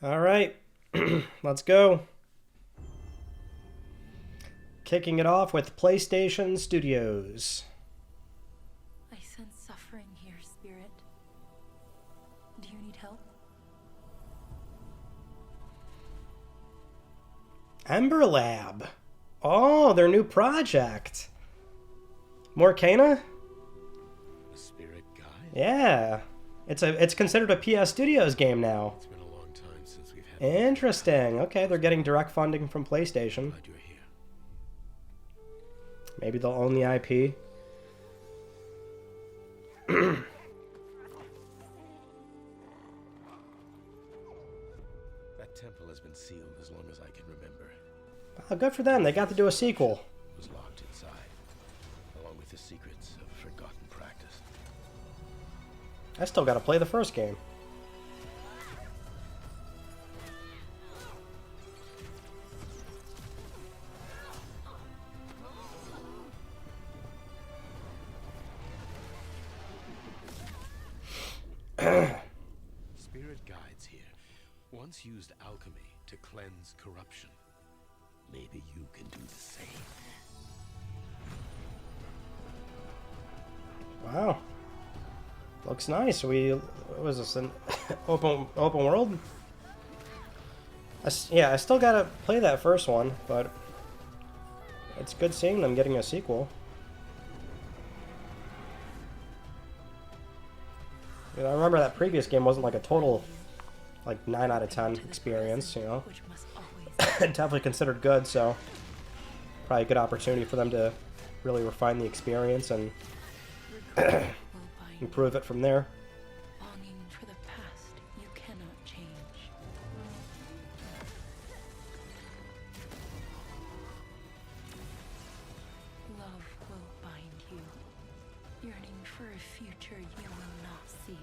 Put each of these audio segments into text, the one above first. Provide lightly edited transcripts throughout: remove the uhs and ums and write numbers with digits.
All right, let's go. Kicking it off with PlayStation Studios. I sense suffering here, Spirit. Do you need help? Ember Lab. Oh, their new project. More Kana? A Spirit Guide? Yeah. It's considered a PS Studios game now. It's been a long time since we've had. Interesting. Okay, they're getting direct funding from PlayStation. Glad you're here. Maybe they'll own the IP. That temple has been sealed as long as I can remember. Oh, good for them. They got to do a sequel. It was locked inside, along with the secrets of forgotten practice. I still got to play the first game. Spirit guides here once used alchemy to cleanse corruption. Maybe you can do the same. Wow. Looks nice. What was this, an open world? Yeah, I still gotta play that first one, but it's good seeing them getting a sequel. You know, I remember that previous game wasn't like a total, like 9 out of 10 experience, you know. Definitely considered good, so probably a good opportunity for them to really refine the experience and improve it from there. Longing for the past you cannot change. Love will bind you, yearning for a future you will not see.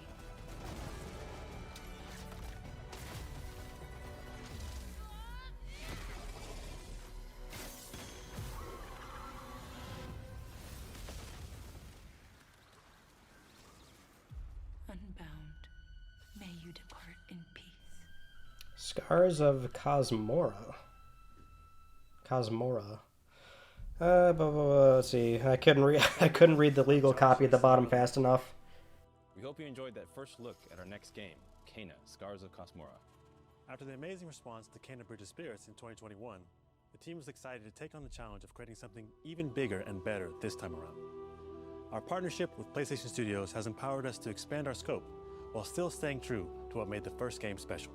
Unbound, may you depart in peace. Scars of Kosmora. Let's see. I couldn't read the legal copy at the bottom fast enough. We hope you enjoyed that first look at our next game, Kana, Scars of Kosmora. After the amazing response to Kana Bridge of Spirits in 2021, the team was excited to take on the challenge of creating something even bigger and better this time around. Our partnership with PlayStation Studios has empowered us to expand our scope while still staying true to what made the first game special.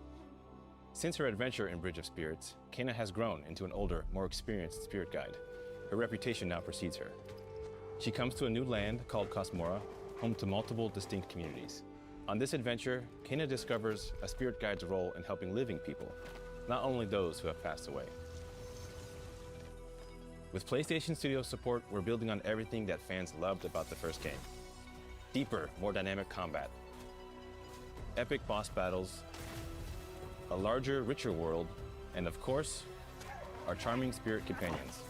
Since her adventure in Bridge of Spirits, Kana has grown into an older, more experienced spirit guide. Her reputation now precedes her. She comes to a new land called Kosmora, home to multiple distinct communities. On this adventure, Kana discovers a spirit guide's role in helping living people, not only those who have passed away. With PlayStation Studios support, we're building on everything that fans loved about the first game. Deeper, more dynamic combat, epic boss battles, a larger, richer world, and of course, our charming spirit companions.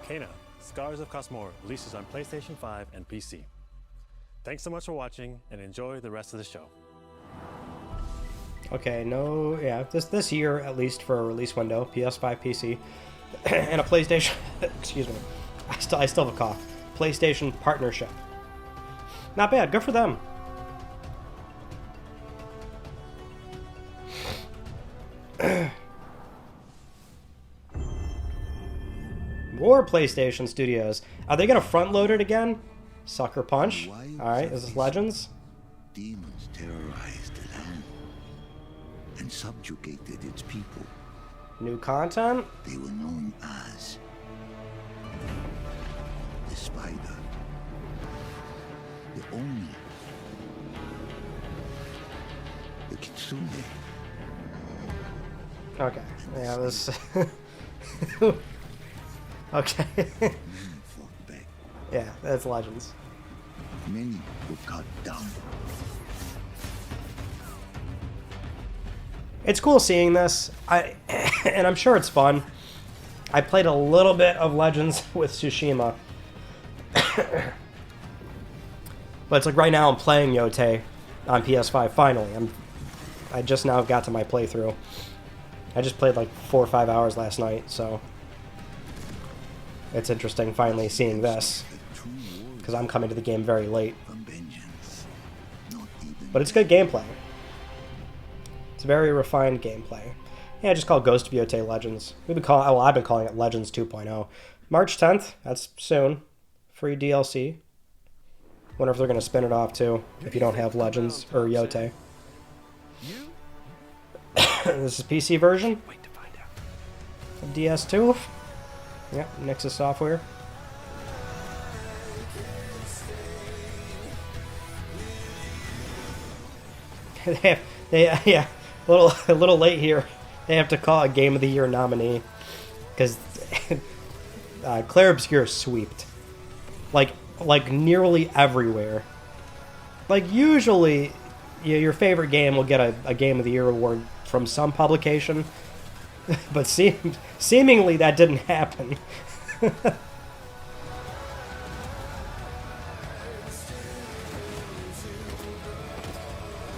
Kana, Scars of Kosmora releases on PlayStation 5 and PC. Thanks so much for watching and enjoy the rest of the show. Okay, this year at least for a release window, PS5, PC, and a PlayStation. Excuse me, I still have a cough. PlayStation partnership. Not bad. Good for them. More PlayStation Studios. Are they gonna front load it again? Sucker Punch. All right, is this Legends? Demons terrorized the land and subjugated its people. New content? They were known as the Spider, the Oni, the Kitsune. Okay. Yeah, this. Okay. Many fought back. Yeah, that's Legends. Many were cut down. It's cool seeing this. And I'm sure it's fun. I played a little bit of Legends with Tsushima. But it's like right now I'm playing Yotei on PS5 finally. I just now got to my playthrough. I just played like 4 or 5 hours last night, so it's interesting finally seeing this, because I'm coming to the game very late. But it's good gameplay. It's very refined gameplay. Yeah, just call Ghost of Yotei Legends. We've been calling, well, I've been calling it Legends 2.0. March 10th, that's soon. Free DLC. Wonder if they're going to spin it off too, if you don't have Legends or Yotei. This is PC version of DS2. Yep, Nexus Software. Yeah, a little late here. They have to call a Game of the Year nominee because Clair Obscur sweeped like nearly everywhere. Like usually, your favorite game will get a Game of the Year award from some publication, but seemingly that didn't happen. That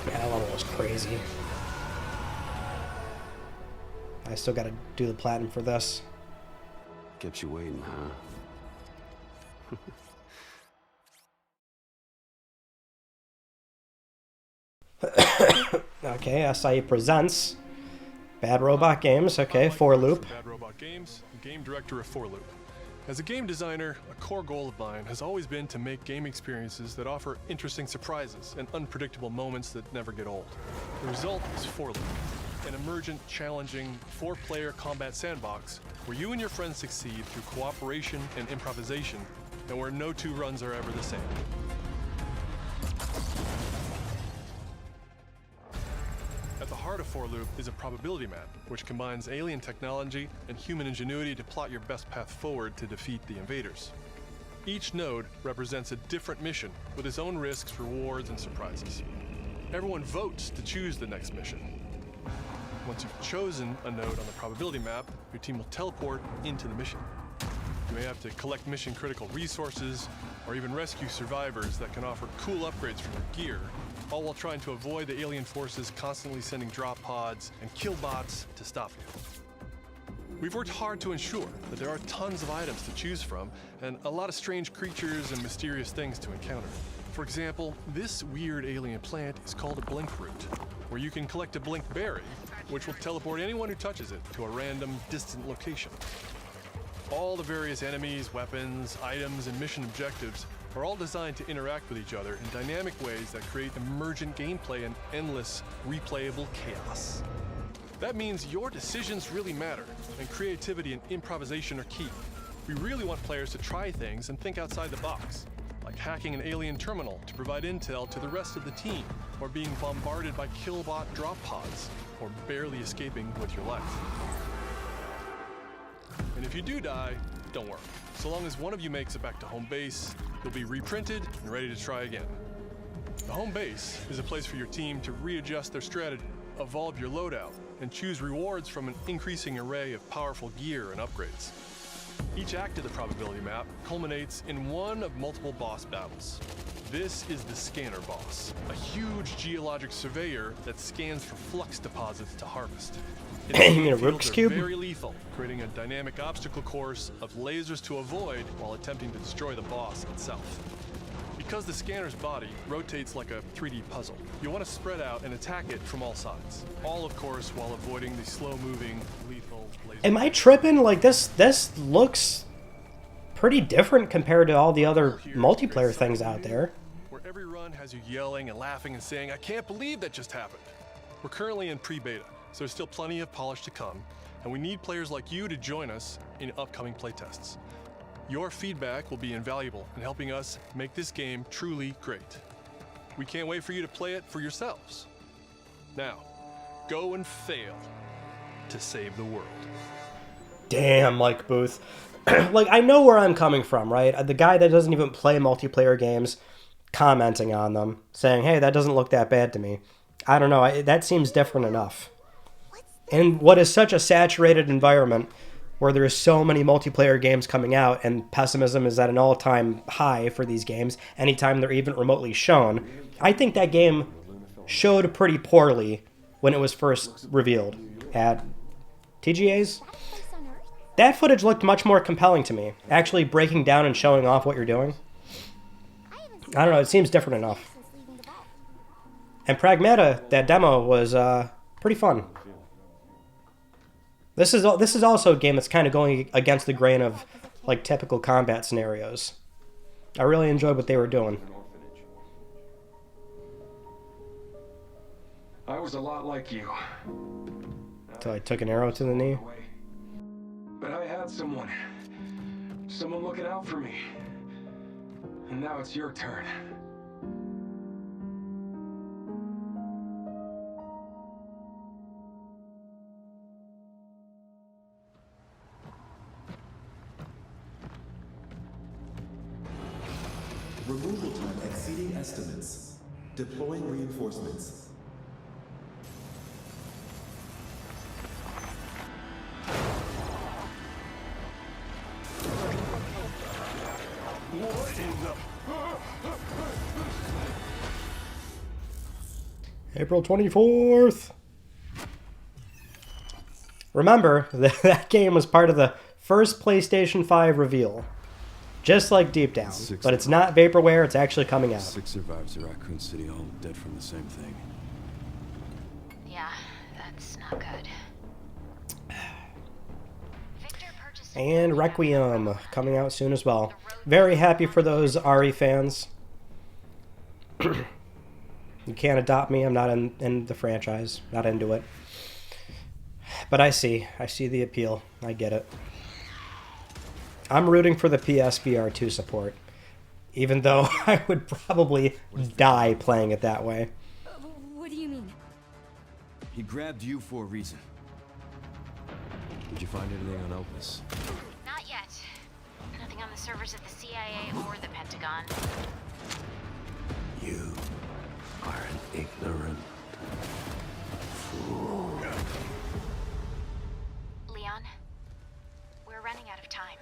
level was crazy. I still gotta do the platinum for this. Kept you waiting, huh? Okay, SIE presents Bad Robot Games. Okay, 4Loop. Bad Robot Games, game director of 4Loop. As a game designer, a core goal of mine has always been to make game experiences that offer interesting surprises and unpredictable moments that never get old. The result is 4Loop, an emergent, challenging, 4-player combat sandbox where you and your friends succeed through cooperation and improvisation, and where no 2 runs are ever the same. At the heart of 4Loop is a probability map, which combines alien technology and human ingenuity to plot your best path forward to defeat the invaders. Each node represents a different mission with its own risks, rewards, and surprises. Everyone votes to choose the next mission. Once you've chosen a node on the probability map, your team will teleport into the mission. You may have to collect mission-critical resources, or even rescue survivors that can offer cool upgrades for your gear, all while trying to avoid the alien forces constantly sending drop pods and kill bots to stop you. We've worked hard to ensure that there are tons of items to choose from, and a lot of strange creatures and mysterious things to encounter. For example, this weird alien plant is called a blink root, where you can collect a blink berry, which will teleport anyone who touches it to a random, distant location. All the various enemies, weapons, items, and mission objectives are all designed to interact with each other in dynamic ways that create emergent gameplay and endless, replayable chaos. That means your decisions really matter, and creativity and improvisation are key. We really want players to try things and think outside the box, like hacking an alien terminal to provide intel to the rest of the team, or being bombarded by killbot drop pods, or barely escaping with your life. And if you do die, don't worry. So long as one of you makes it back to home base, you'll be reprinted and ready to try again. The home base is a place for your team to readjust their strategy, evolve your loadout, and choose rewards from an increasing array of powerful gear and upgrades. Each act of the probability map culminates in one of multiple boss battles. This is the Scanner Boss, a huge geologic surveyor that scans for flux deposits to harvest. You mean a Rubik's Cube? Very lethal, creating a dynamic obstacle course of lasers to avoid while attempting to destroy the boss itself. Because the scanner's body rotates like a 3D puzzle, you want to spread out and attack it from all sides. All, of course, while avoiding the slow-moving, lethal laser. Am I tripping? Like, this looks pretty different compared to all the other multiplayer things out there. Where every run has you yelling and laughing and saying, "I can't believe that just happened." We're currently in pre-beta, so there's still plenty of polish to come, and we need players like you to join us in upcoming playtests. Your feedback will be invaluable in helping us make this game truly great. We can't wait for you to play it for yourselves. Now, go and fail to save the world. Damn, Mike Booth. Like, I know where I'm coming from, right? The guy that doesn't even play multiplayer games commenting on them, saying, hey, that doesn't look that bad to me. I don't know, that seems different enough. In what is such a saturated environment, where there's so many multiplayer games coming out and pessimism is at an all-time high for these games anytime they're even remotely shown, I think that game showed pretty poorly when it was first revealed at TGA's. That footage looked much more compelling to me, actually breaking down and showing off what you're doing. I don't know, it seems different enough. And Pragmata, that demo was pretty fun. This is also a game that's kind of going against the grain of like typical combat scenarios. I really enjoyed what they were doing. I was a lot like you. Until I took an arrow to the knee. But I had someone looking out for me. And now it's your turn. Removal time exceeding estimates. Deploying reinforcements. April 24th. Remember, that game was part of the first PlayStation 5 reveal. Just like Deep Down. But it's not vaporware, it's actually coming out. 6 survivors of Raccoon City, all dead from the same thing. Yeah, that's not good. And Requiem coming out soon as well. Very happy for those RE fans. You can't adopt me, I'm not in the franchise, not into it. But I see the appeal, I get it. I'm rooting for the PSVR 2 support, even though I would probably die playing it that way. What do you mean? He grabbed you for a reason. Did you find anything on Opus? Not yet. Nothing on the servers of the CIA or the Pentagon. You are an ignorant fool. Leon, we're running out of time.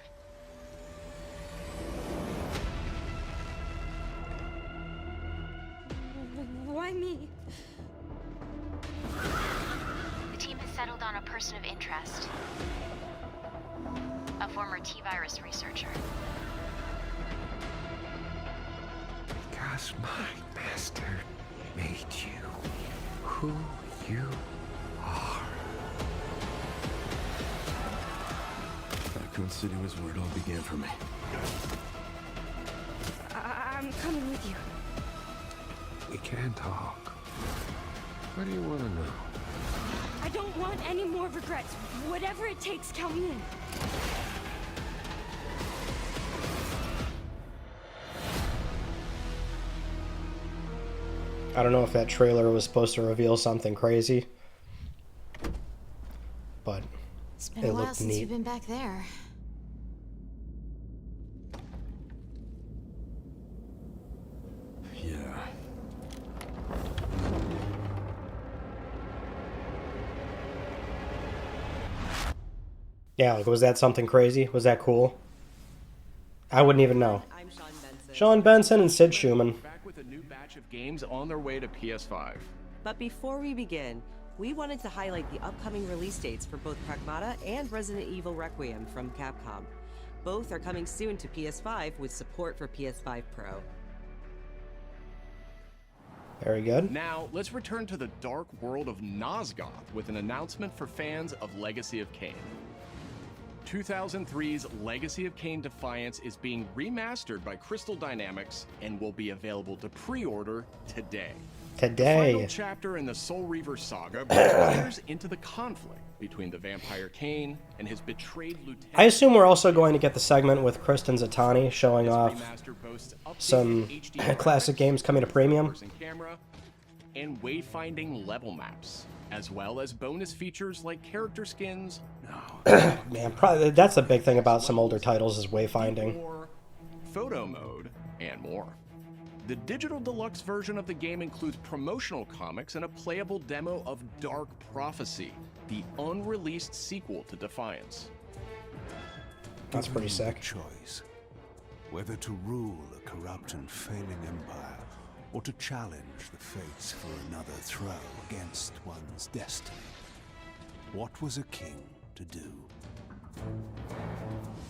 Why me? The team has settled on a person of interest. A former T-virus researcher. Because my master made you who you are. Raccoon City was where it all began for me. I'm coming with you. We can talk. What do you want to know? I don't want any more regrets. Whatever it takes, count me in. I don't know if that trailer was supposed to reveal something crazy, but It's been it a while looked since neat. you've been back there. Yeah. Yeah, like, was that something crazy? Was that cool? I wouldn't even know. I'm Sean Benson. Sean Benson and Sid Schumann. Back with a new batch of games on their way to PS5. But before we begin, we wanted to highlight the upcoming release dates for both Pragmata and Resident Evil Requiem from Capcom. Both are coming soon to PS5 with support for PS5 Pro. Very good. Now, let's return to the dark world of Nosgoth with an announcement for fans of Legacy of Kain. 2003's Legacy of Kain Defiance is being remastered by Crystal Dynamics and will be available to pre-order today. The final chapter in the Soul Reaver saga brings players into the conflict between the vampire Kain and his betrayed lieutenant. I assume we're also going to get the segment with Kristen Zatani showing off some classic games coming to premium. And wayfinding level maps, as well as bonus features like character skins. Man, probably that's a big thing about some older titles is wayfinding. Photo mode, and more. The digital deluxe version of the game includes promotional comics and a playable demo of Dark Prophecy, the unreleased sequel to Defiance. That's pretty sick. Choice. Whether to rule a corrupt and failing empire, or to challenge the fates for another throw against one's destiny. What was a king to do?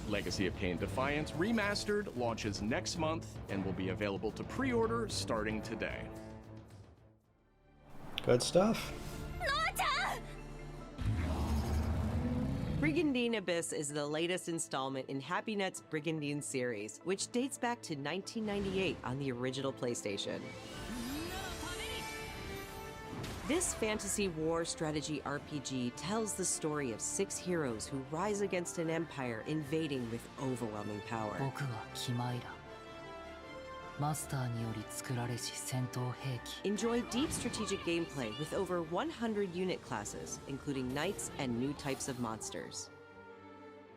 Legacy of Kain Defiance Remastered launches next month and will be available to pre-order starting today. Good stuff. Brigandine Abyss is the latest installment in HappyNet's Brigandine series, which dates back to 1998 on the original PlayStation. This fantasy war strategy RPG tells the story of 6 heroes who rise against an empire invading with overwhelming power. Enjoy deep strategic gameplay with over 100 unit classes, including knights and new types of monsters.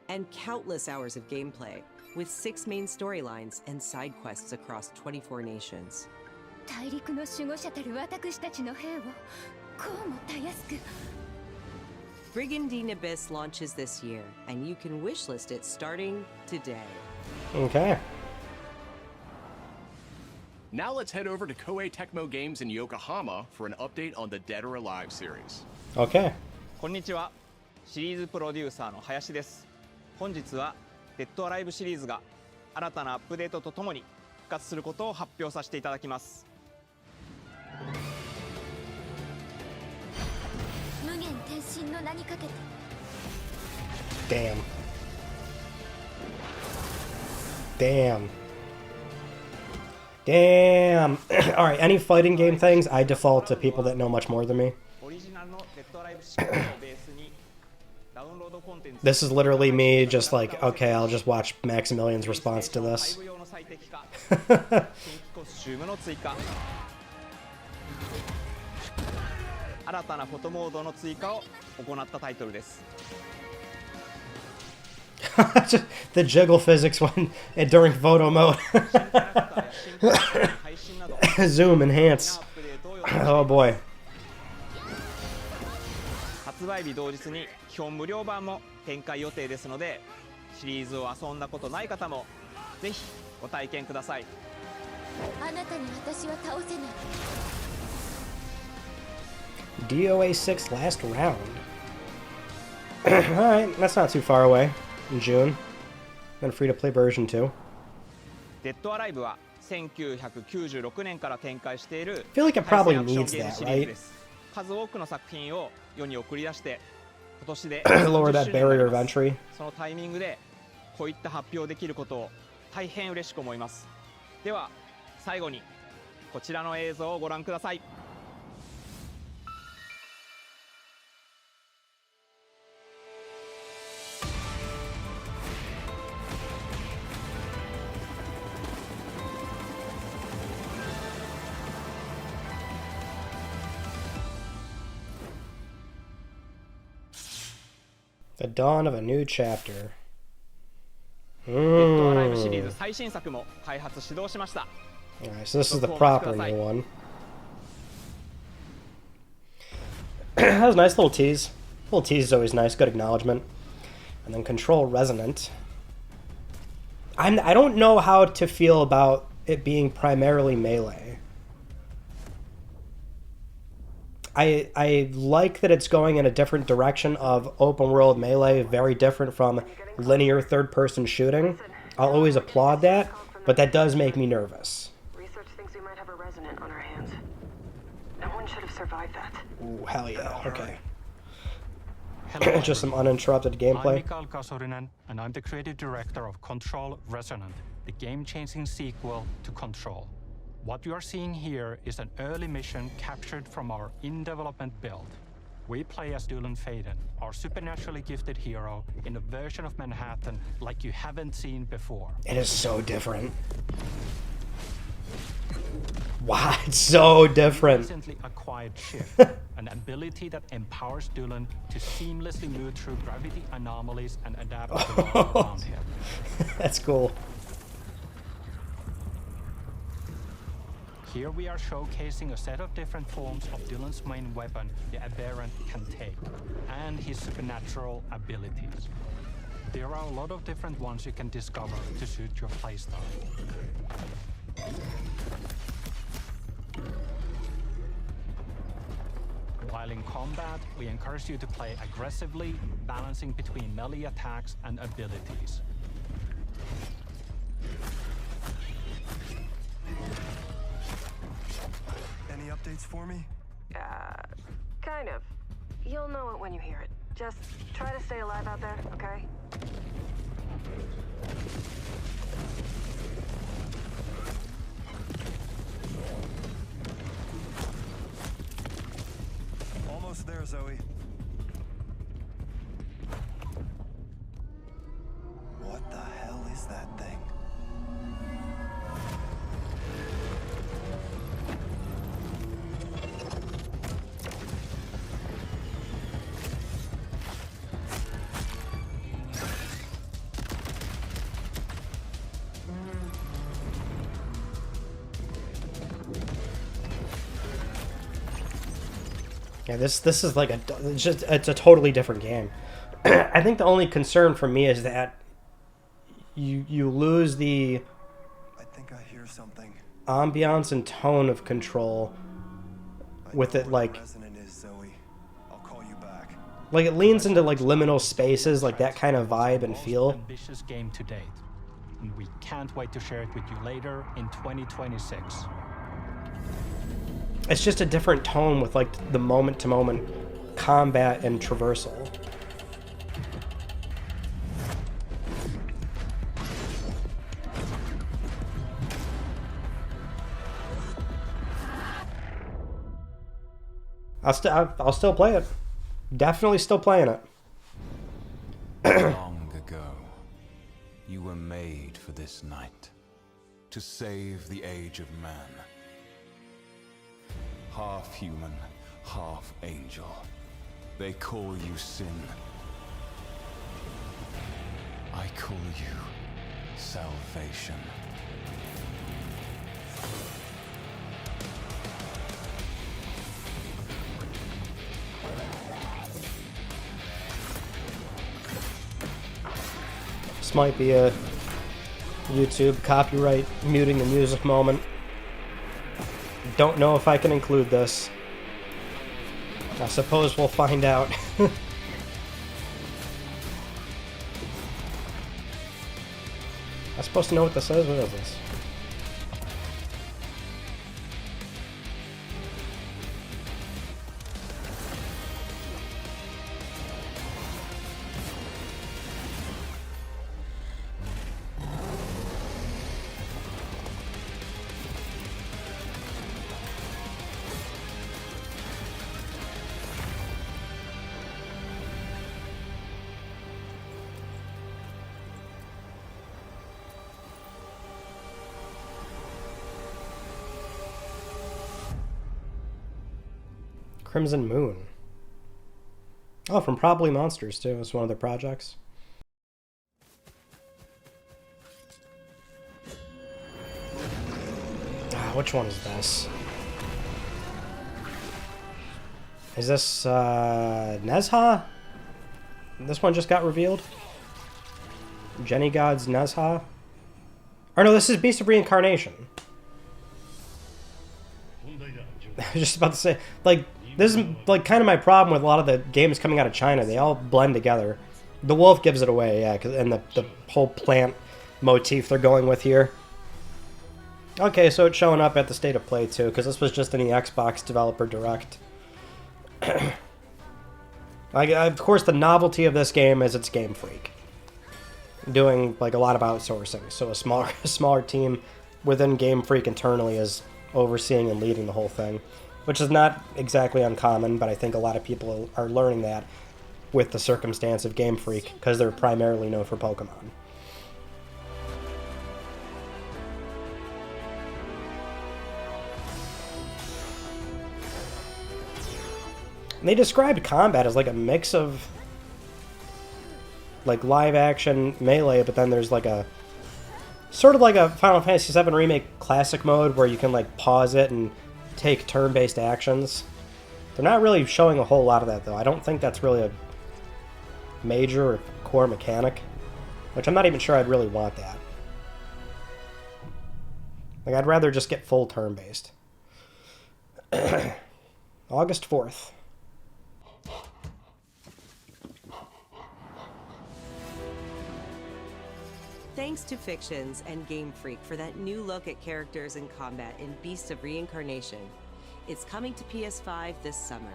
And countless hours of gameplay, with 6 main storylines and side quests across 24 nations. Brigandine Abyss launches this year, and you can wishlist it starting today. Okay. Now let's head over to Koei Tecmo Games in Yokohama for an update on the Dead or Alive series. Okay. こんにちは。シリーズプロデューサーの林です。本日はデッドアライブシリーズが新たなアップデートとともに復活することを発表させていただきます。無限転身の名にかけて。Damn. Damn. Damn. Alright, any fighting game things, I default to people that know much more than me. This is literally me just like, okay, I'll just watch Maximilian's response to this. 新たなフォトモードの追加を行ったタイトルです。The jiggle physics when during photo mode. Zoom enhance. Oh boy. 発売日同日に基本無料版も展開予定ですので、シリーズを遊んだことない方もぜひご体験ください。あなたに私は倒せない。DOA 6 last round. Alright, that's not too far away. In June. Then free to play version 2. デッドアライブは1996年から展開している I feel like it probably needs that, right? 数多くの作品を世に送り出して今年で Lower that barrier of entry. そのタイミングでこういった発表できることを大変嬉しく思います。では最後にこちらの映像をご覧ください。The dawn of a new chapter. デッドアライブシリーズ最新作も開発始動しました。Alright, so this is the proper new one. That was a nice little tease. Little tease is always nice, good acknowledgement. And then Control Resonant. I don't know how to feel about it being primarily melee. I like that it's going in a different direction of open world melee, very different from linear third-person shooting. I'll always applaud that, but that does make me nervous. Research thinks we might have a resonant on our hands. No one should have survived that. Ooh, hell yeah, okay. Hello. Just some uninterrupted gameplay. I'm Mikael Kasurinen, and I'm the creative director of Control Resonant, the game-changing sequel to Control. What you are seeing here is an early mission captured from our in-development build. We play as Dylan Faden, our supernaturally gifted hero, in a version of Manhattan like you haven't seen before. It is so different. Wow, it's so different. Recently acquired Shift, an ability that empowers Dylan to seamlessly move through gravity anomalies and adapt to the world around him. That's cool. Here we are showcasing a set of different forms of Dylan's main weapon, the Aberrant can take, and his supernatural abilities. There are a lot of different ones you can discover to suit your playstyle. While in combat, we encourage you to play aggressively, balancing between melee attacks and abilities. Any updates for me? Kind of. You'll know it when you hear it. Just try to stay alive out there, okay? Almost there, Zoe. What the hell is that thing? Yeah, this is like it's a totally different game. I think the only concern for me is that you lose the I think I hear something. Ambiance and tone of Control with it, like Resonant is, Zoe. I'll call you back. Like it leans into like liminal spaces, like that kind of vibe and feel. Ambitious game to date, and we can't wait to share it with you later in 2026. It's just a different tone with like the moment-to-moment combat and traversal. I'll still play it. Definitely still playing it. Long ago, you were made for this night, to save the age of man. Half human, half angel. They call you sin. I call you salvation. This might be a YouTube copyright muting the music moment. Don't know if I can include this. I suppose we'll find out. I'm supposed to know what this is? What is this? Crimson Moon. Oh, from Probably Monsters, too. It's one of their projects. Which one is this? Is this, Nezha? This one just got revealed? Jenny God's Nezha? Or no, this is Beast of Reincarnation. I was just about to say, like, this is like kind of my problem with a lot of the games coming out of China. They all blend together. The wolf gives it away, yeah, and the whole plant motif they're going with here. Okay, so it's showing up at the State of Play too, because this was just in the Xbox Developer Direct. Of course, the novelty of this game is it's Game Freak, doing like a lot of outsourcing. So a smaller team within Game Freak internally is overseeing and leading the whole thing, which is not exactly uncommon, but I think a lot of people are learning that with the circumstance of Game Freak, because they're primarily known for Pokemon. And they described combat as like a mix of like live action melee, but then there's like a sort of like a Final Fantasy VII Remake Classic mode where you can like pause it and take turn-based actions. They're not really showing a whole lot of that though. I don't think that's really a major or core mechanic, which I'm not even sure I'd really want that. Like I'd rather just get full turn-based. August 4th. Thanks to Fictions and Game Freak for that new look at characters and combat in Beast of Reincarnation. It's coming to PS5 this summer.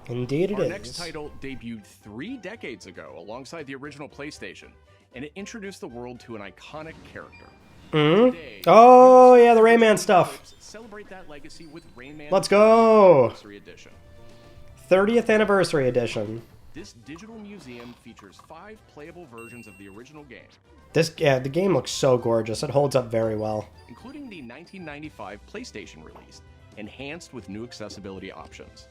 Indeed it is. Our next title debuted 3 decades ago alongside the original PlayStation, and it introduced the world to an iconic character. Today, oh yeah, the Rayman stuff. Celebrate that legacy with Rayman. Let's go. Anniversary Edition. 30th Anniversary Edition. This digital museum features 5 playable versions of the original game. The game looks so gorgeous. It holds up very well. Including the 1995 PlayStation release, enhanced with new accessibility options.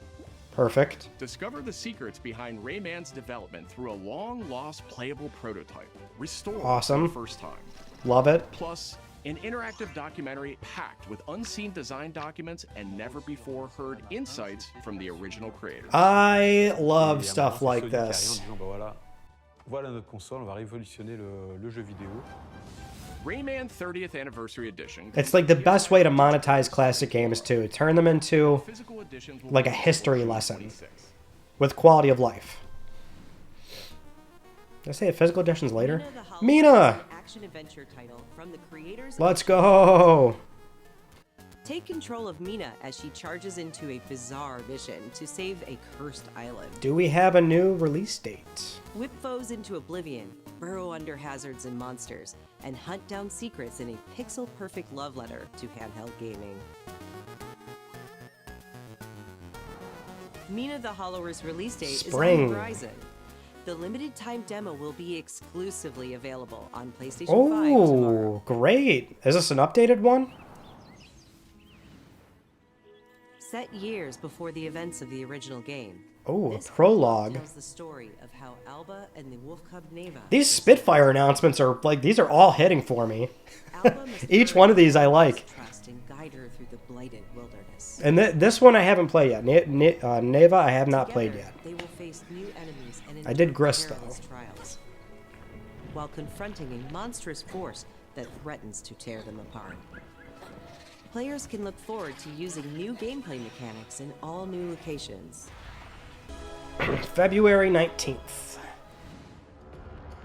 Perfect. Discover the secrets behind Rayman's development through a long-lost playable prototype, restored Awesome. for the first time. Love it. Plus, an interactive documentary packed with unseen design documents and never-before-heard insights from the original creators. I love stuff like this. Voilà notre console, on va révolutionner le jeu vidéo. Rayman 30th Anniversary Edition. It's like the best way to monetize classic games too. Turn them into like a history lesson with quality of life. Did I say physical editions later? Mina! Action-adventure title from the creators. Let's go! Take control of Mina as she charges into a bizarre mission to save a cursed island. Do we have a new release date? Whip foes into oblivion, burrow under hazards and monsters, and hunt down secrets in a pixel-perfect love letter to handheld gaming. Mina the Hollower's release date is on the horizon. The limited time demo will be exclusively available on PlayStation 5 tomorrow. Oh, great! Is this an updated one? Set years before the events of the original game. Oh, a prologue. Tells the story of how Alba and the wolf cub Neva. These Spitfire announcements are like, these are all hitting for me. Each one of these I like. Trust and guide her through the blighted wilderness. And this one I haven't played yet. Neva I have not played yet. They will face new enemies and I did Grist perilous though. trials, while confronting a monstrous force that threatens to tear them apart. Players can look forward to using new gameplay mechanics in all new locations. February 19th.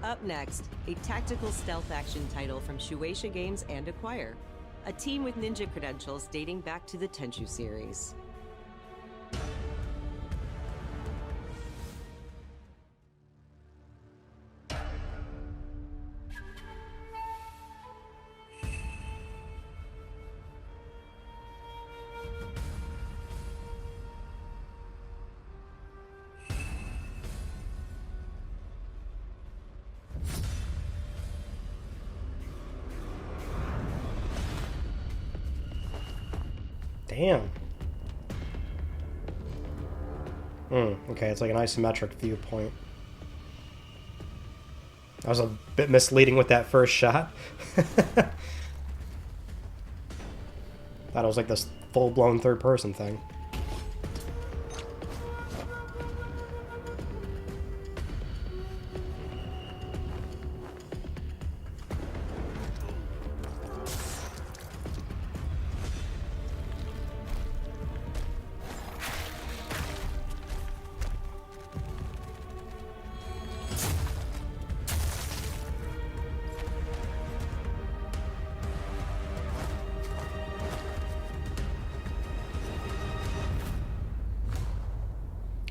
Up next, a tactical stealth action title from Shueisha Games and Acquire, a team with ninja credentials dating back to the Tenchu series. Damn. Okay, it's like an isometric viewpoint. I was a bit misleading with that first shot. Thought it was like this full-blown third-person thing.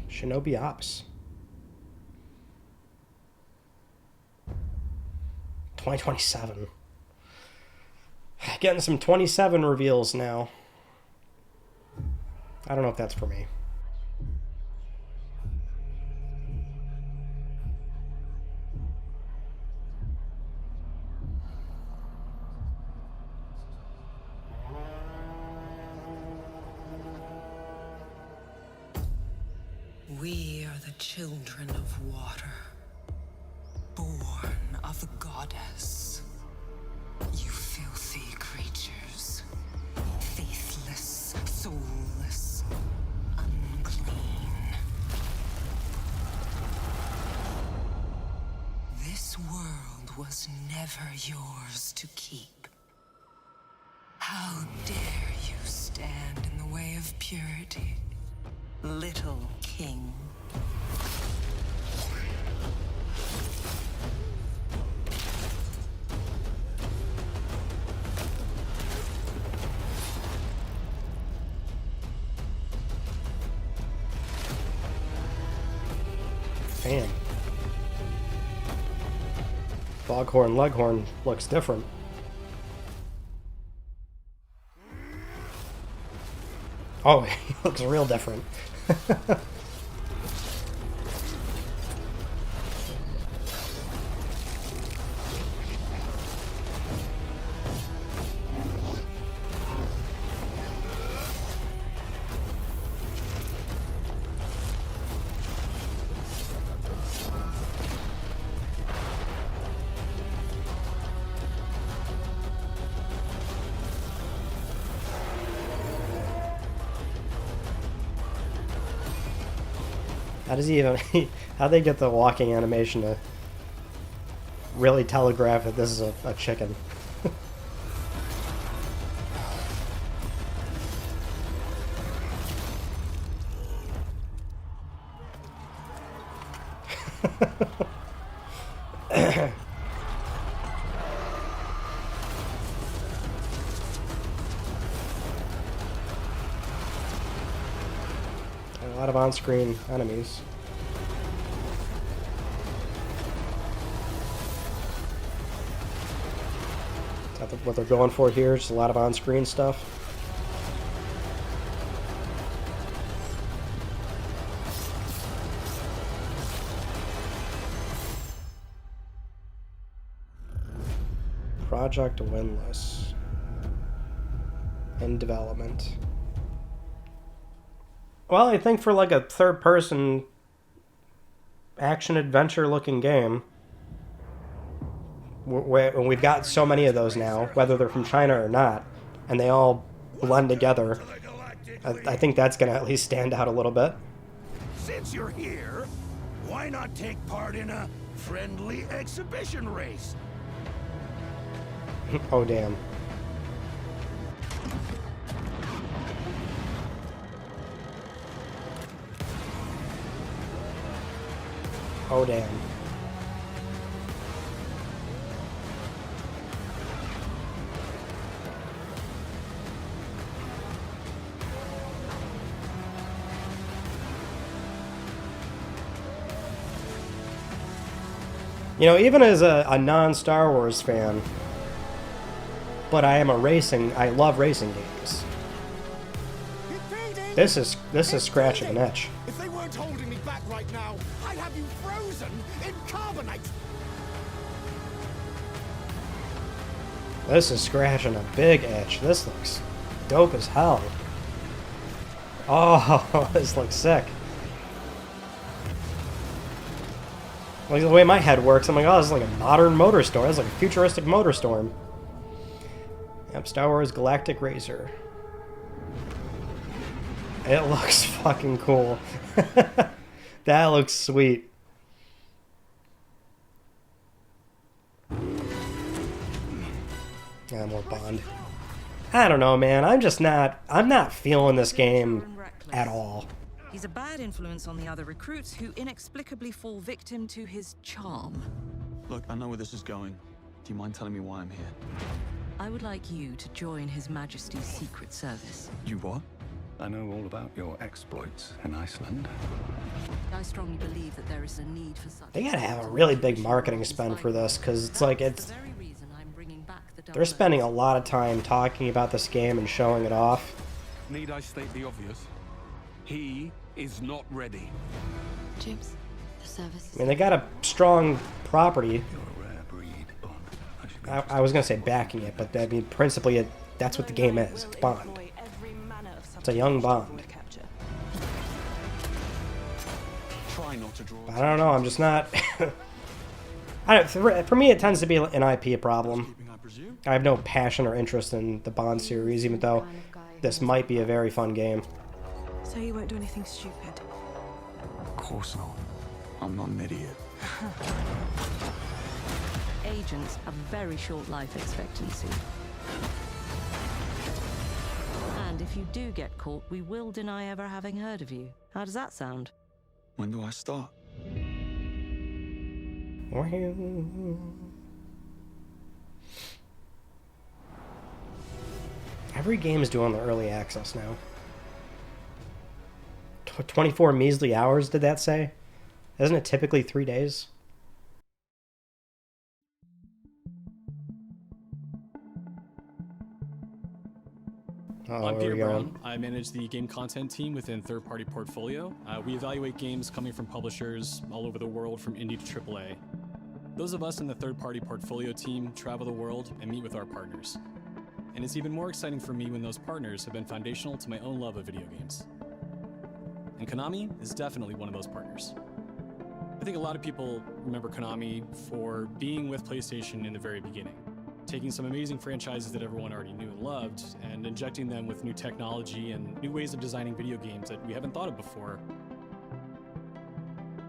Shinobi Ops. 2027. Getting some 27 reveals now. I don't know if that's for me. We are the children of water, born of the goddess. You filthy creatures, faithless, soulless, unclean. This world was never yours to keep. How dare you stand in the way of purity? Little King. Man. Foghorn Leghorn looks different. Oh, he looks real different. How does he even... How'd they get the walking animation to really telegraph that this is a chicken? A lot of on-screen enemies. Is that what they're going for here? Just a lot of on-screen stuff. Project Windless. In development. Well, I think for like a third-person action-adventure looking game, we've got so many of those now, whether they're from China or not, and they all blend together. I think that's going to at least stand out a little bit. Since you're here, why not take part in a friendly exhibition race? Oh, damn. Oh, damn. You know, even as a non-Star Wars fan, but I love racing games. This is scratching an itch. If they weren't holding me back right now, I'd have you frozen in carbonite. This is scratching a big itch. This looks dope as hell. Oh, this looks sick. Like the way my head works, I'm like, oh, this is like a modern motor storm. This is like a futuristic motor storm. Yep, Star Wars Galactic Racer. It looks fucking cool. That looks sweet. Yeah, more Bond. I don't know, man. I'm not feeling this game at all. He's a bad influence on the other recruits who inexplicably fall victim to his charm. Look, I know where this is going. Do you mind telling me why I'm here? I would like you to join His Majesty's Secret Service. You what? I know all about your exploits in Iceland. I strongly believe that there is a need for such... They gotta have a really big marketing spend for this, because it's like, they're spending a lot of time talking about this game and showing it off. Need I state the obvious? He is not ready. James, the service... I mean, they got a strong property. I was gonna say backing it, but I mean, principally, that's what the game is. It's Bond. It's a young Bond. But I don't know, I'm just not... For me, it tends to be an IP problem. I have no passion or interest in the Bond series, even though this might be a very fun game. So you won't do anything stupid? Of course not. I'm not an idiot. Agents have very short life expectancy. And if you do get caught, we will deny ever having heard of you. How does that sound? When do I start? Every game is doing the early access now. 24 measly hours, did that say? Isn't it typically 3 days? Oh, I'm Peter Brown. I manage the game content team within Third Party Portfolio. We evaluate games coming from publishers all over the world, from indie to AAA. Those of us in the Third Party Portfolio team travel the world and meet with our partners. And it's even more exciting for me when those partners have been foundational to my own love of video games. And Konami is definitely one of those partners. I think a lot of people remember Konami for being with PlayStation in the very beginning, taking some amazing franchises that everyone already knew and loved, and injecting them with new technology and new ways of designing video games that we haven't thought of before.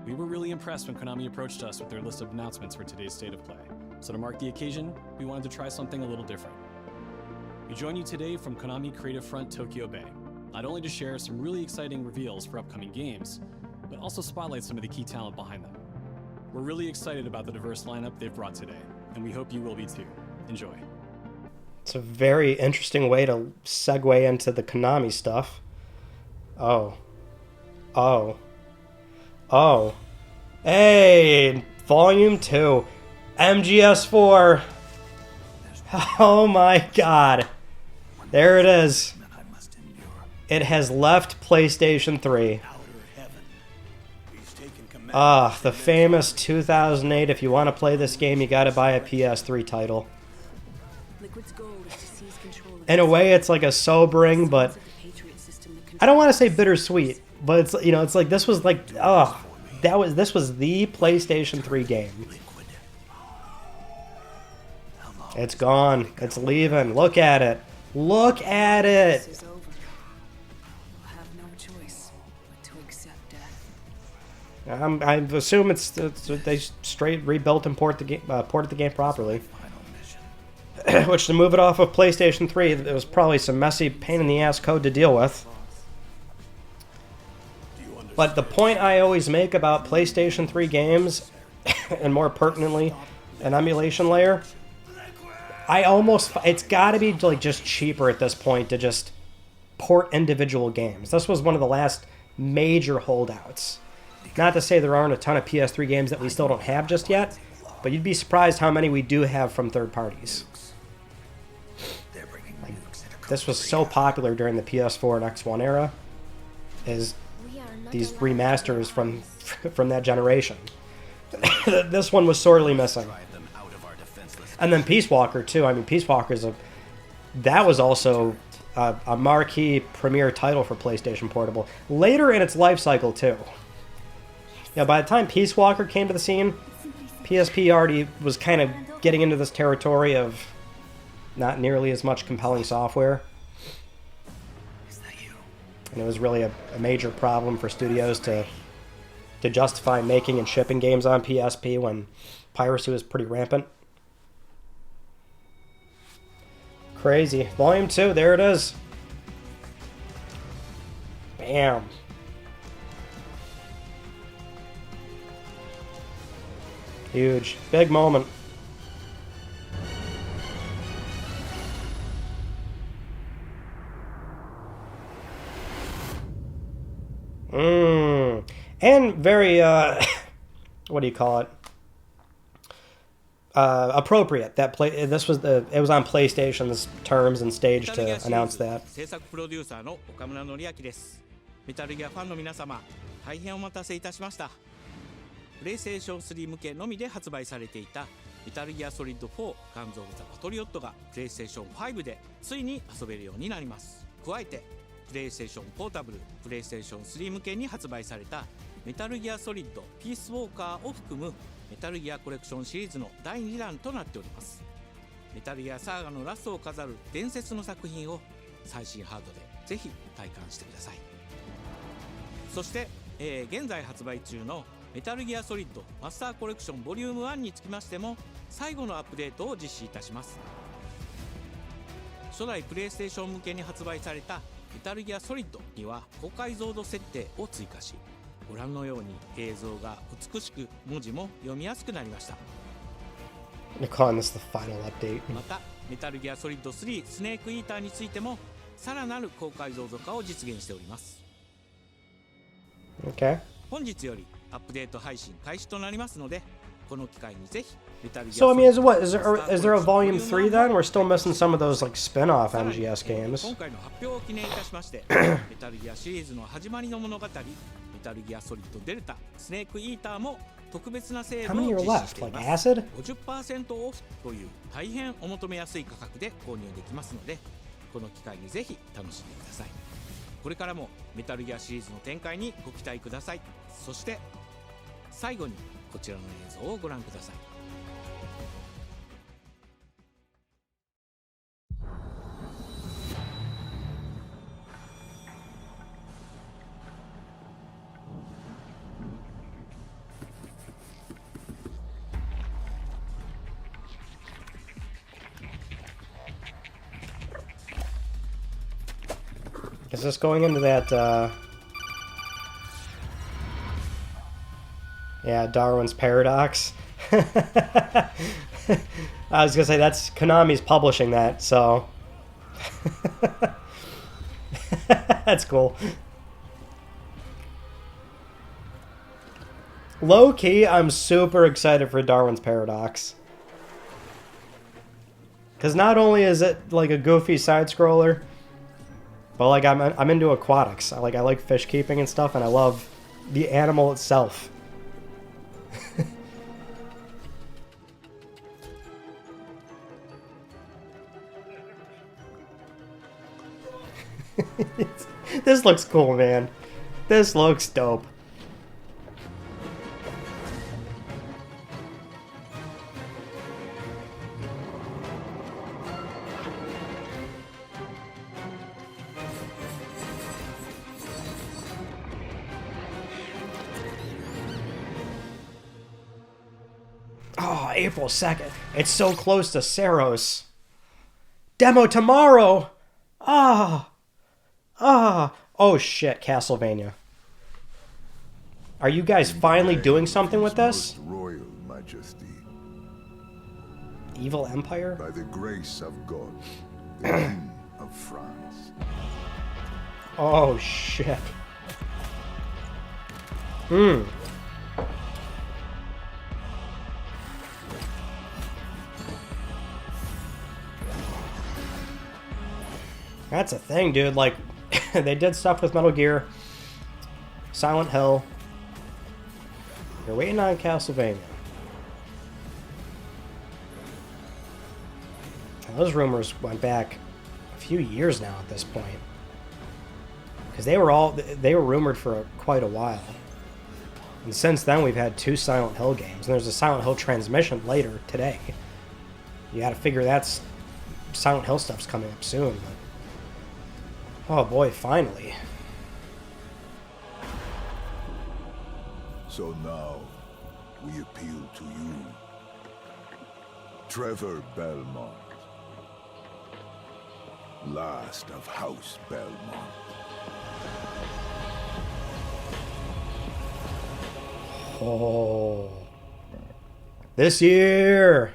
We were really impressed when Konami approached us with their list of announcements for today's State of Play. So to mark the occasion, we wanted to try something a little different. We join you today from Konami Creative Front Tokyo Bay, not only to share some really exciting reveals for upcoming games, but also spotlight some of the key talent behind them. We're really excited about the diverse lineup they've brought today, and we hope you will be too. Enjoy. It's a very interesting way to segue into the Konami stuff. Oh. Hey, Volume 2. MGS4. Oh my god. There it is. It has left PlayStation 3. The famous 2008, if you want to play this game, you gotta buy a PS3 title. In a way, it's like a sobering, but I don't want to say bittersweet, but it's, you know, it's like this was like, this was the PlayStation 3 game. It's gone. It's leaving. Look at it. Look at it. I assume it's they straight rebuilt and ported the game properly. Which, to move it off of PlayStation 3, it was probably some messy, pain-in-the-ass code to deal with. But the point I always make about PlayStation 3 games, and more pertinently, an emulation layer, it's got to be like just cheaper at this point to just port individual games. This was one of the last major holdouts. Not to say there aren't a ton of PS3 games that we still don't have just yet, but you'd be surprised how many we do have from third parties. This was so popular during the PS4 and X1 era, is these remasters from that generation. This one was sorely missing. And then Peace Walker too. I mean, Peace Walker that was also a marquee premier title for PlayStation Portable. Later in its life cycle too. Yeah, by the time Peace Walker came to the scene, PSP already was kind of getting into this territory of not nearly as much compelling software. And it was really a major problem for studios to justify making and shipping games on PSP when piracy was pretty rampant. Crazy. Volume 2, there it is. Bam. Huge. Big moment. And very, what do you call it? Appropriate. It was on PlayStation's terms and stage to announce that. 制作プロデューサーの岡村典明です。メタルギアファンの皆様、大変お待たせいたしました。プレイステーション3向けのみで発売されていたメタルギアソリッド4ガンズ・オブ・ザ・パトリオットがプレイステーション5でついに遊べるようになります。加えてプレイステーションポータブル、プレイステーション3向けに発売されたメタルギアソリッドピースウォーカーを含むメタルギアコレクションシリーズの第2弾となっております。メタルギアサーガのラストを飾る伝説の作品を最新ハードでぜひ体感してください。そして、現在発売中のメタルギアソリッドマスターコレクションボリューム1につきましても最後のアップデートを実施いたします。初代プレイステーション向けに発売されたメタルギアソリッドには高解像度設定を追加し、ご覧のように映像が美しく文字も読みやすくなりました。またメタルギアソリッド3スネークイーターについてもさらなる高解像度化を実現しております。Okay. 本日よりアップデート配信開始となりますので、この機会にぜひ So I mean, is there a volume 3 then? We're still missing some of those like spin-off MGS games. 今回の発表を記念いたしまして、メタルギアシリーズの始まりの物語、メタルギアソリッドデルタ、スネークイーターも特別なセールを実施しています。50% オフという大変お求めやすい価格で購入できますので、この機会にぜひ楽しんでください。これからもメタルギアシリーズの展開にご期待ください。そして最後にこちらの映像をご覧ください。Is this going into that, yeah, Darwin's Paradox? I was gonna say, that's Konami's publishing that, so... That's cool. Low-key, I'm super excited for Darwin's Paradox. Because not only is it, like, a goofy side-scroller, but like I'm into aquatics. I like fish keeping and stuff, and I love the animal itself. This looks cool, man. This looks dope. Oh, April 2nd. It's so close to Saros. Demo tomorrow! Ah! Oh shit, Castlevania. Are you guys finally doing something with this? Royal Majesty. Evil Empire? By the grace of God, the King of France. Oh shit. That's a thing, dude. Like, they did stuff with Metal Gear, Silent Hill. You're waiting on Castlevania. Now, those rumors went back a few years now at this point, because they were rumored for quite a while. And since then, we've had 2 Silent Hill games, and there's a Silent Hill transmission later today. You got to figure that's Silent Hill stuff's coming up soon. But oh boy, finally. So now, we appeal to you. Trevor Belmont. Last of House Belmont. Oh. This year!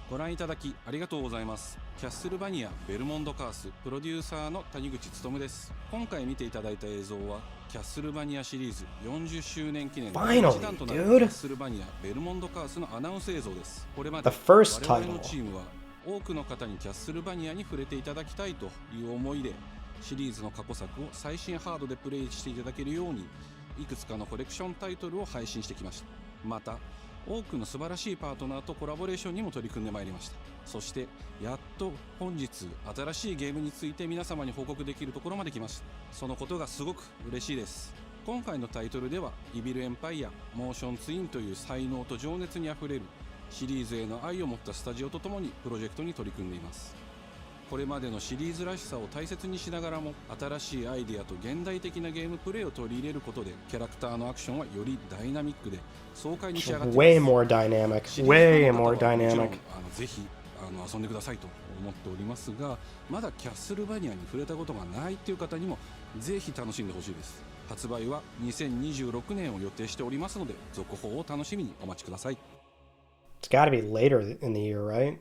ご覧いただきありがとうございます。キャッスルバニアベルモンドカースプロデューサーの谷口勉です。今回見ていただいた映像はキャッスルバニアシリーズ40周年記念の一弾となるキャッスルバニアベルモンドカースのアナウンス映像です。これまで我々のチームは多くの方にキャッスルバニアに触れていただきたいという思いでシリーズの過去作を最新ハードでプレイしていただけるようにいくつかのコレクションタイトルを配信してきました。また多くの素晴らしいパートナーとコラボレーションにも取り組んでまいりました。そしてやっと本日新しいゲームについて皆様に報告できるところまで来ました。そのことがすごく嬉しいです。今回のタイトルではイビルエンパイア、モーションツインという才能と情熱にあふれるシリーズへの愛を持ったスタジオとともにプロジェクトに取り組んでいます。これまでのシリーズらしさを大切にしながらも新しいアイデアと現代的なゲームプレイを取り入れることでキャラクターのアクションはよりダイナミックで爽快に仕上がっています。Way more dynamic. Way more dynamic. ぜひ遊んでくださいと思っておりますが、まだキャッスルバニアに触れたことがないという方にもぜひ楽しんでほしいです。発売は2026年を予定しておりますので続報を楽しみにお待ちください。It's gotta be later in the year, right?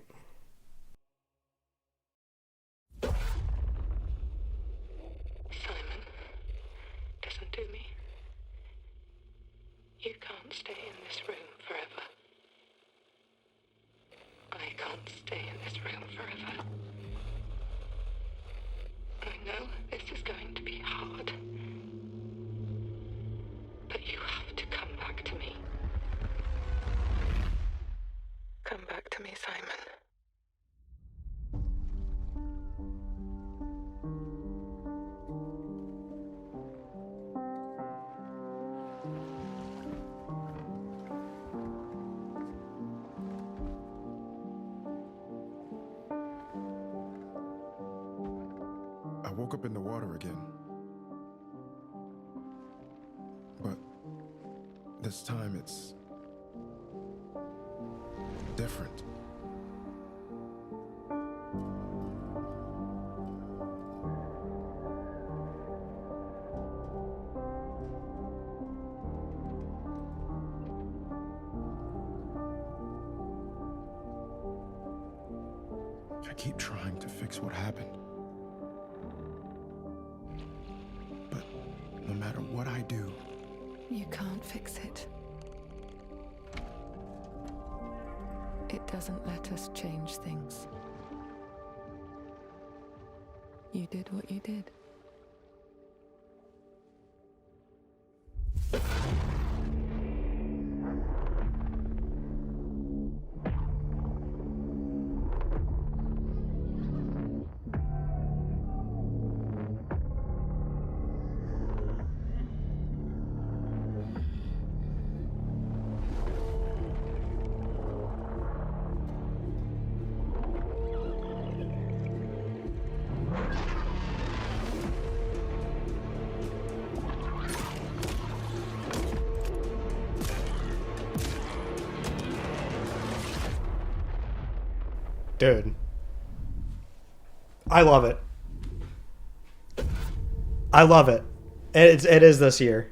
Simon, doesn't stay in this room forever. I can't stay in this room forever. I know this is going to be hard. But you have to come back to me. Come back to me, Simon. I woke up in the water again. But this time it's different. I keep trying to fix what happened. But no matter what I do, You can't fix it. It doesn't let us change things. You did what you did. Dude. I love it. I love it. It is this year.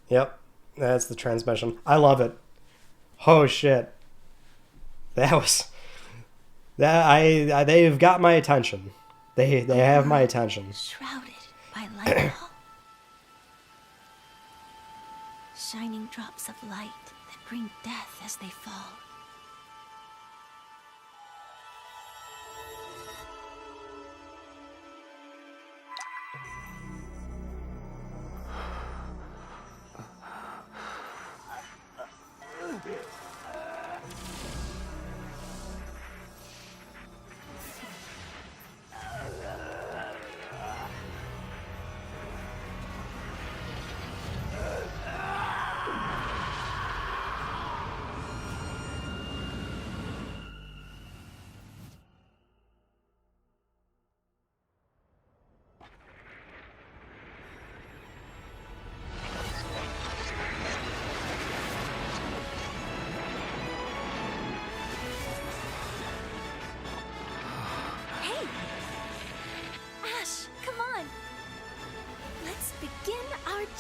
Yep. That's the transmission. I love it. Oh shit. That was they've got my attention. They have my attention. Shrouded by light. Shining drops of light that bring death as they fall.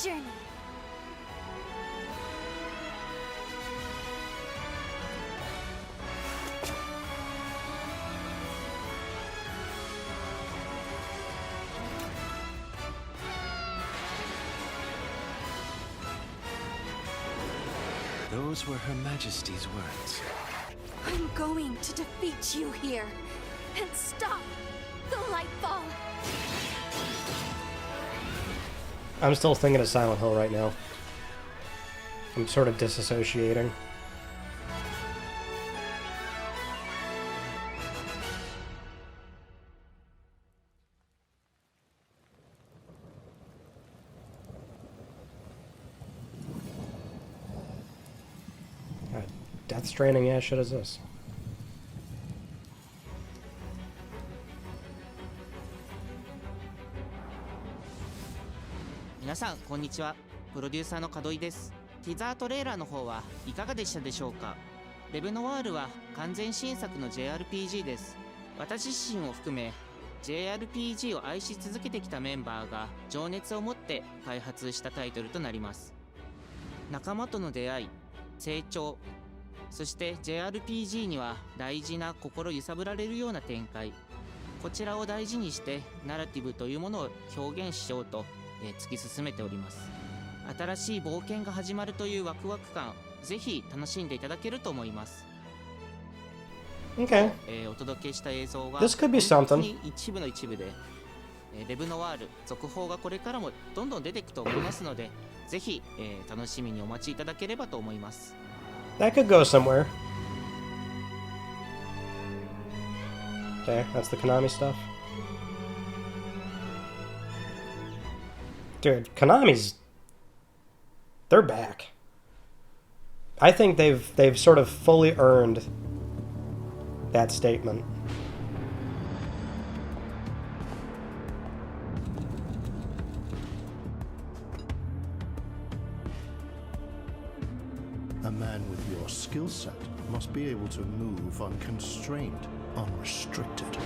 Journey. Those were Her Majesty's words. I'm going to defeat you here and stop the Lightfall. I'm still thinking of Silent Hill right now. I'm sort of disassociating. God, Death Stranding, yeah, shit is this?皆さんこんにちは。プロデューサーの門井です。ティザートレーラーの方はいかがでしたでしょうか。レブノワールは完全新作の JRPG です。私自身を含め JRPG を愛し続けてきたメンバーが情熱を持って開発したタイトルとなります。仲間との出会い、成長、そして JRPG には大事な心揺さぶられるような展開、こちらを大事にしてナラティブというものを表現しようと突き進めております。新しい冒険が始まるというワクワク感、ぜひ楽しんでいただけると思います。Okay. お届けした映像は This could be something. 一部の一部で、レブノワール続報がこれからもどんどん出ていくと思いますので、ぜひ、楽しみにお待ちいただければと思います。That could go somewhere. Okay, that's the Konami stuff. Dude, Konami's... They're back. I think they've sort of fully earned that statement. A man with your skill set must be able to move unconstrained, unrestricted.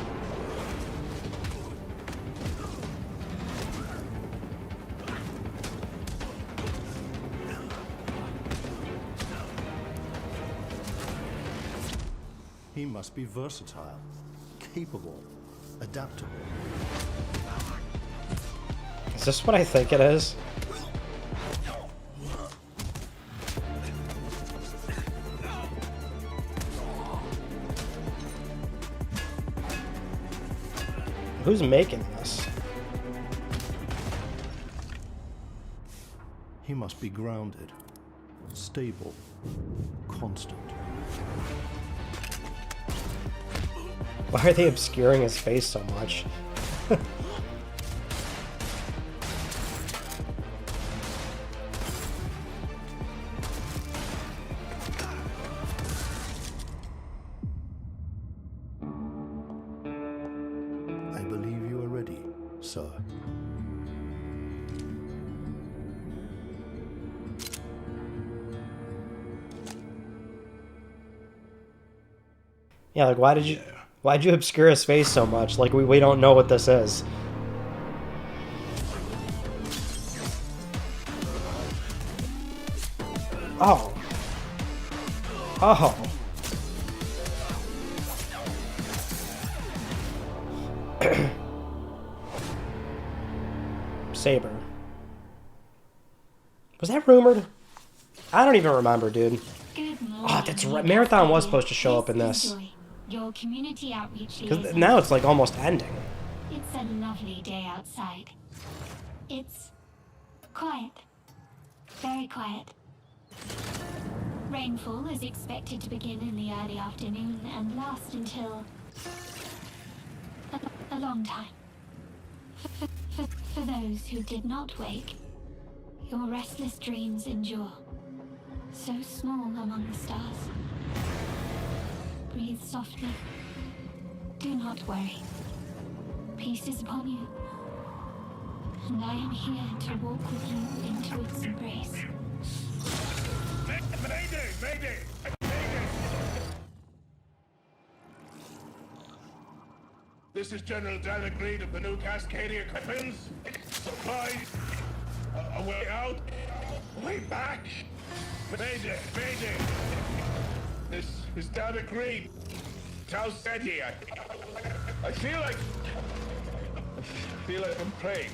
He must be versatile, capable, adaptable. Is this what I think it is? Who's making this? He must be grounded, stable, constant. Why are they obscuring his face so much? I believe you are ready, sir. Yeah, like why'd you obscure his face so much? Like we don't know what this is. Oh. Oh. Saber. Was that rumored? I don't even remember, dude. Oh, that's right. Marathon was supposed to show up in this. Your community outreach Because now it's like almost ending. It's a lovely day outside. It's quiet. Very quiet. Rainfall is expected to begin in the early afternoon and last until a long time. For those who did not wake, your restless dreams endure. So small among the stars. Breathe softly. Do not worry. Peace is upon you. And I am here to walk with you into its embrace. Mayday! Mayday! This is General Dan Agreed of the new Cascadia Weapons. Supplies. A way out. A way back. Mayday! Mayday! This is Dan Agreed. Tau Seti. I feel like I'm praying.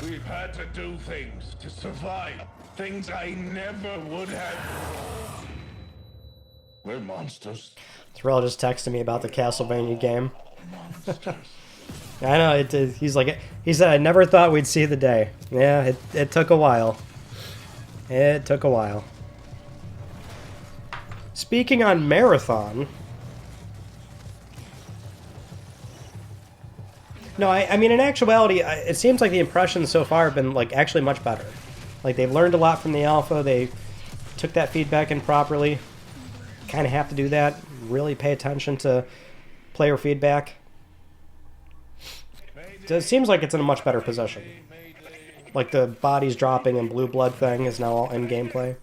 We've had to do things to survive. Things I never would have. We're monsters. Thrill just texted me about the Castlevania game. I know, he said, I never thought we'd see the day. Yeah, it took a while. It took a while. Speaking on Marathon... No, I mean, in actuality, it seems like the impressions so far have been, like, actually much better. Like, they've learned a lot from the alpha, they took that feedback in properly. Kind of have to do that, really pay attention to player feedback. So it seems like it's in a much better position. Like, the bodies dropping and blue blood thing is now all in gameplay.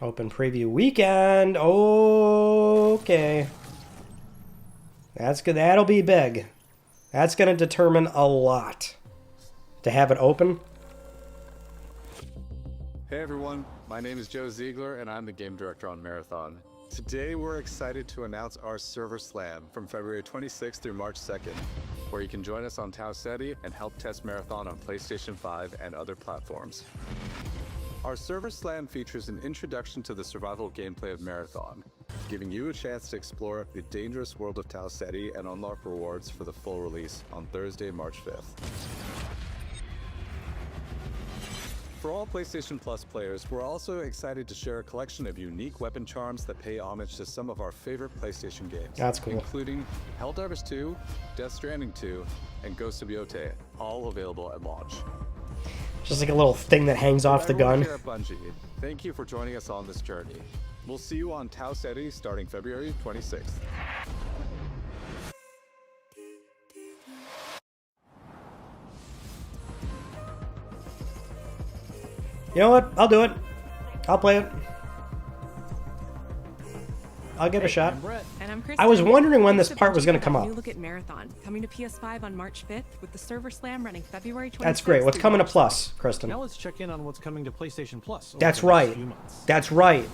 Open preview weekend. Okay. That's good. That'll be big. That's going to determine a lot. To have it open. Hey everyone, my name is Joe Ziegler and I'm the game director on Marathon. Today we're excited to announce our Server Slam from February 26th through March 2nd, where you can join us on Tau Ceti and help test Marathon on PlayStation 5 and other platforms. Our Server Slam features an introduction to the survival gameplay of Marathon, giving you a chance to explore the dangerous world of Tau Ceti and unlock rewards for the full release on Thursday, March 5th. For all PlayStation Plus players, we're also excited to share a collection of unique weapon charms that pay homage to some of our favorite PlayStation games. That's cool. Including Helldivers 2, Death Stranding 2, and Ghost of Yotei, all available at launch. Just like a little thing that hangs off the gun. Here at Bungie, thank you for joining us on this journey. We'll see you on Tau Ceti starting February 26th. You know what? I'll do it. I'll play it. I'll give it a shot. And I'm I was wondering when this part was going to come up. New look at Marathon, coming to PS5 on March 5th with the Server Slam running February 26th. That's great. What's coming to Plus, Kristen? Now let's check in on what's coming to PlayStation Plus. That's right. That's right.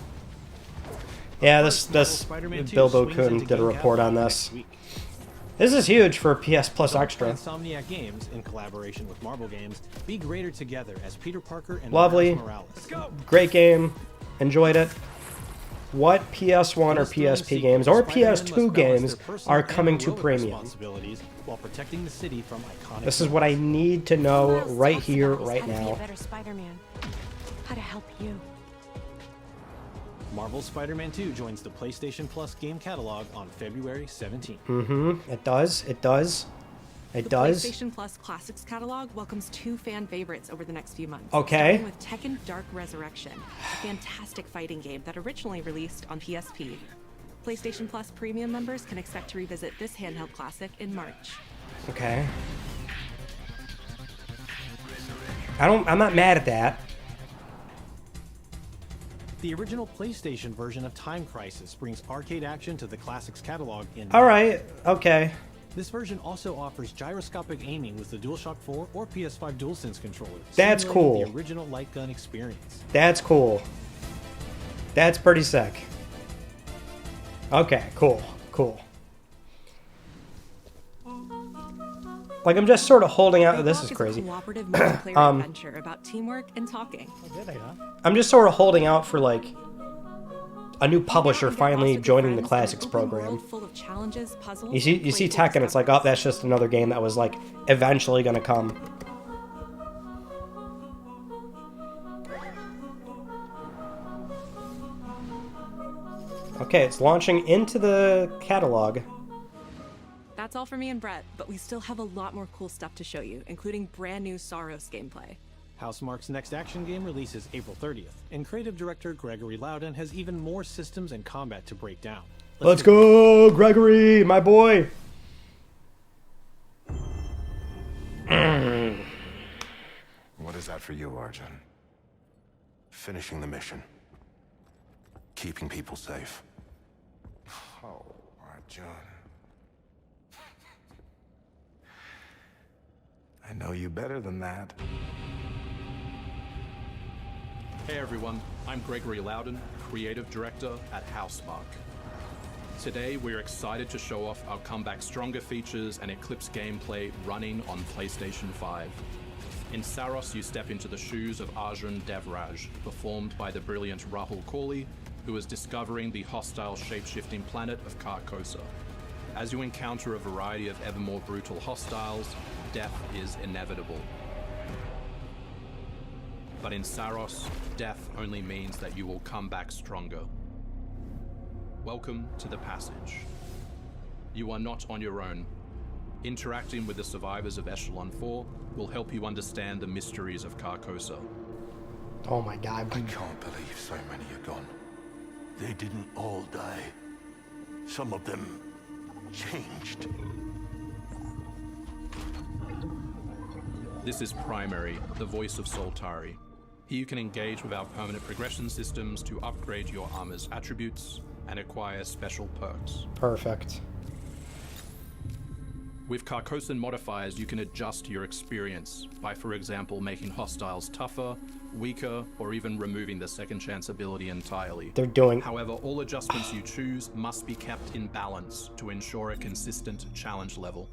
Yeah, this Bilbo Kun did a report on this. This is huge for PS Plus Extra. Insomniac Games, in collaboration with Marvel Games, be greater together as Peter Parker and Lovely. Miles Morales. Let's go. Great game. Enjoyed it. What PS1 or PSP games or PS2 games are coming to premium? While protecting the city from iconic This is what I need to know right here, right now. Better Spider-Man. How to help you. Marvel Spider-Man 2 joins the PlayStation Plus game catalog on February 17th. Mm-hmm. It does. It does. It does. The PlayStation Plus Classics catalog welcomes 2 fan favorites over the next few months. Okay. Starting with Tekken Dark Resurrection, a fantastic fighting game that originally released on PSP. PlayStation Plus Premium members can expect to revisit this handheld classic in March. Okay. I'm not mad at that. The original PlayStation version of Time Crisis brings arcade action to the Classics catalog in All right. Okay. This version also offers gyroscopic aiming with the DualShock 4 or PS5 DualSense controller. That's cool. The original light gun experience. That's cool. That's pretty sick. Okay, cool. Cool. Like, I'm just sort of holding out. This is crazy. Cooperative multiplayer adventure about teamwork and talking. I'm just sort of holding out for, like, a new publisher finally joining the Classics program. Full of challenges, puzzles, You see Tekken, it's like, oh, that's just another game that was, like, eventually gonna come. Okay, it's launching into the catalog. That's all for me and Brett, but we still have a lot more cool stuff to show you, including brand new Saros gameplay. Housemarque's next action game releases April 30th, and creative director Gregory Loudon has even more systems and combat to break down. Let's go, Gregory, my boy! What is that for you, Arjun? Finishing the mission. Keeping people safe. Oh, Arjun. I know you better than that. Hey everyone, I'm Gregory Loudon, Creative Director at Housemarque. Today we're excited to show off our comeback stronger features and Eclipse gameplay running on PlayStation 5. In Saros, you step into the shoes of Arjun Devraj, performed by the brilliant Rahul Kohli, who is discovering the hostile shape-shifting planet of Carcosa. As you encounter a variety of ever more brutal hostiles, death is inevitable. But in Saros, death only means that you will come back stronger. Welcome to the Passage. You are not on your own. Interacting with the survivors of Echelon 4 will help you understand the mysteries of Carcosa. Oh my god. I can't believe so many are gone. They didn't all die. Some of them changed. This is Primary, the voice of Soltari. Here you can engage with our permanent progression systems to upgrade your armor's attributes and acquire special perks. Perfect. With Carcosan modifiers, you can adjust your experience by, for example, making hostiles tougher, weaker, or even removing the second chance ability entirely. They're doing... However, all adjustments you choose must be kept in balance to ensure a consistent challenge level.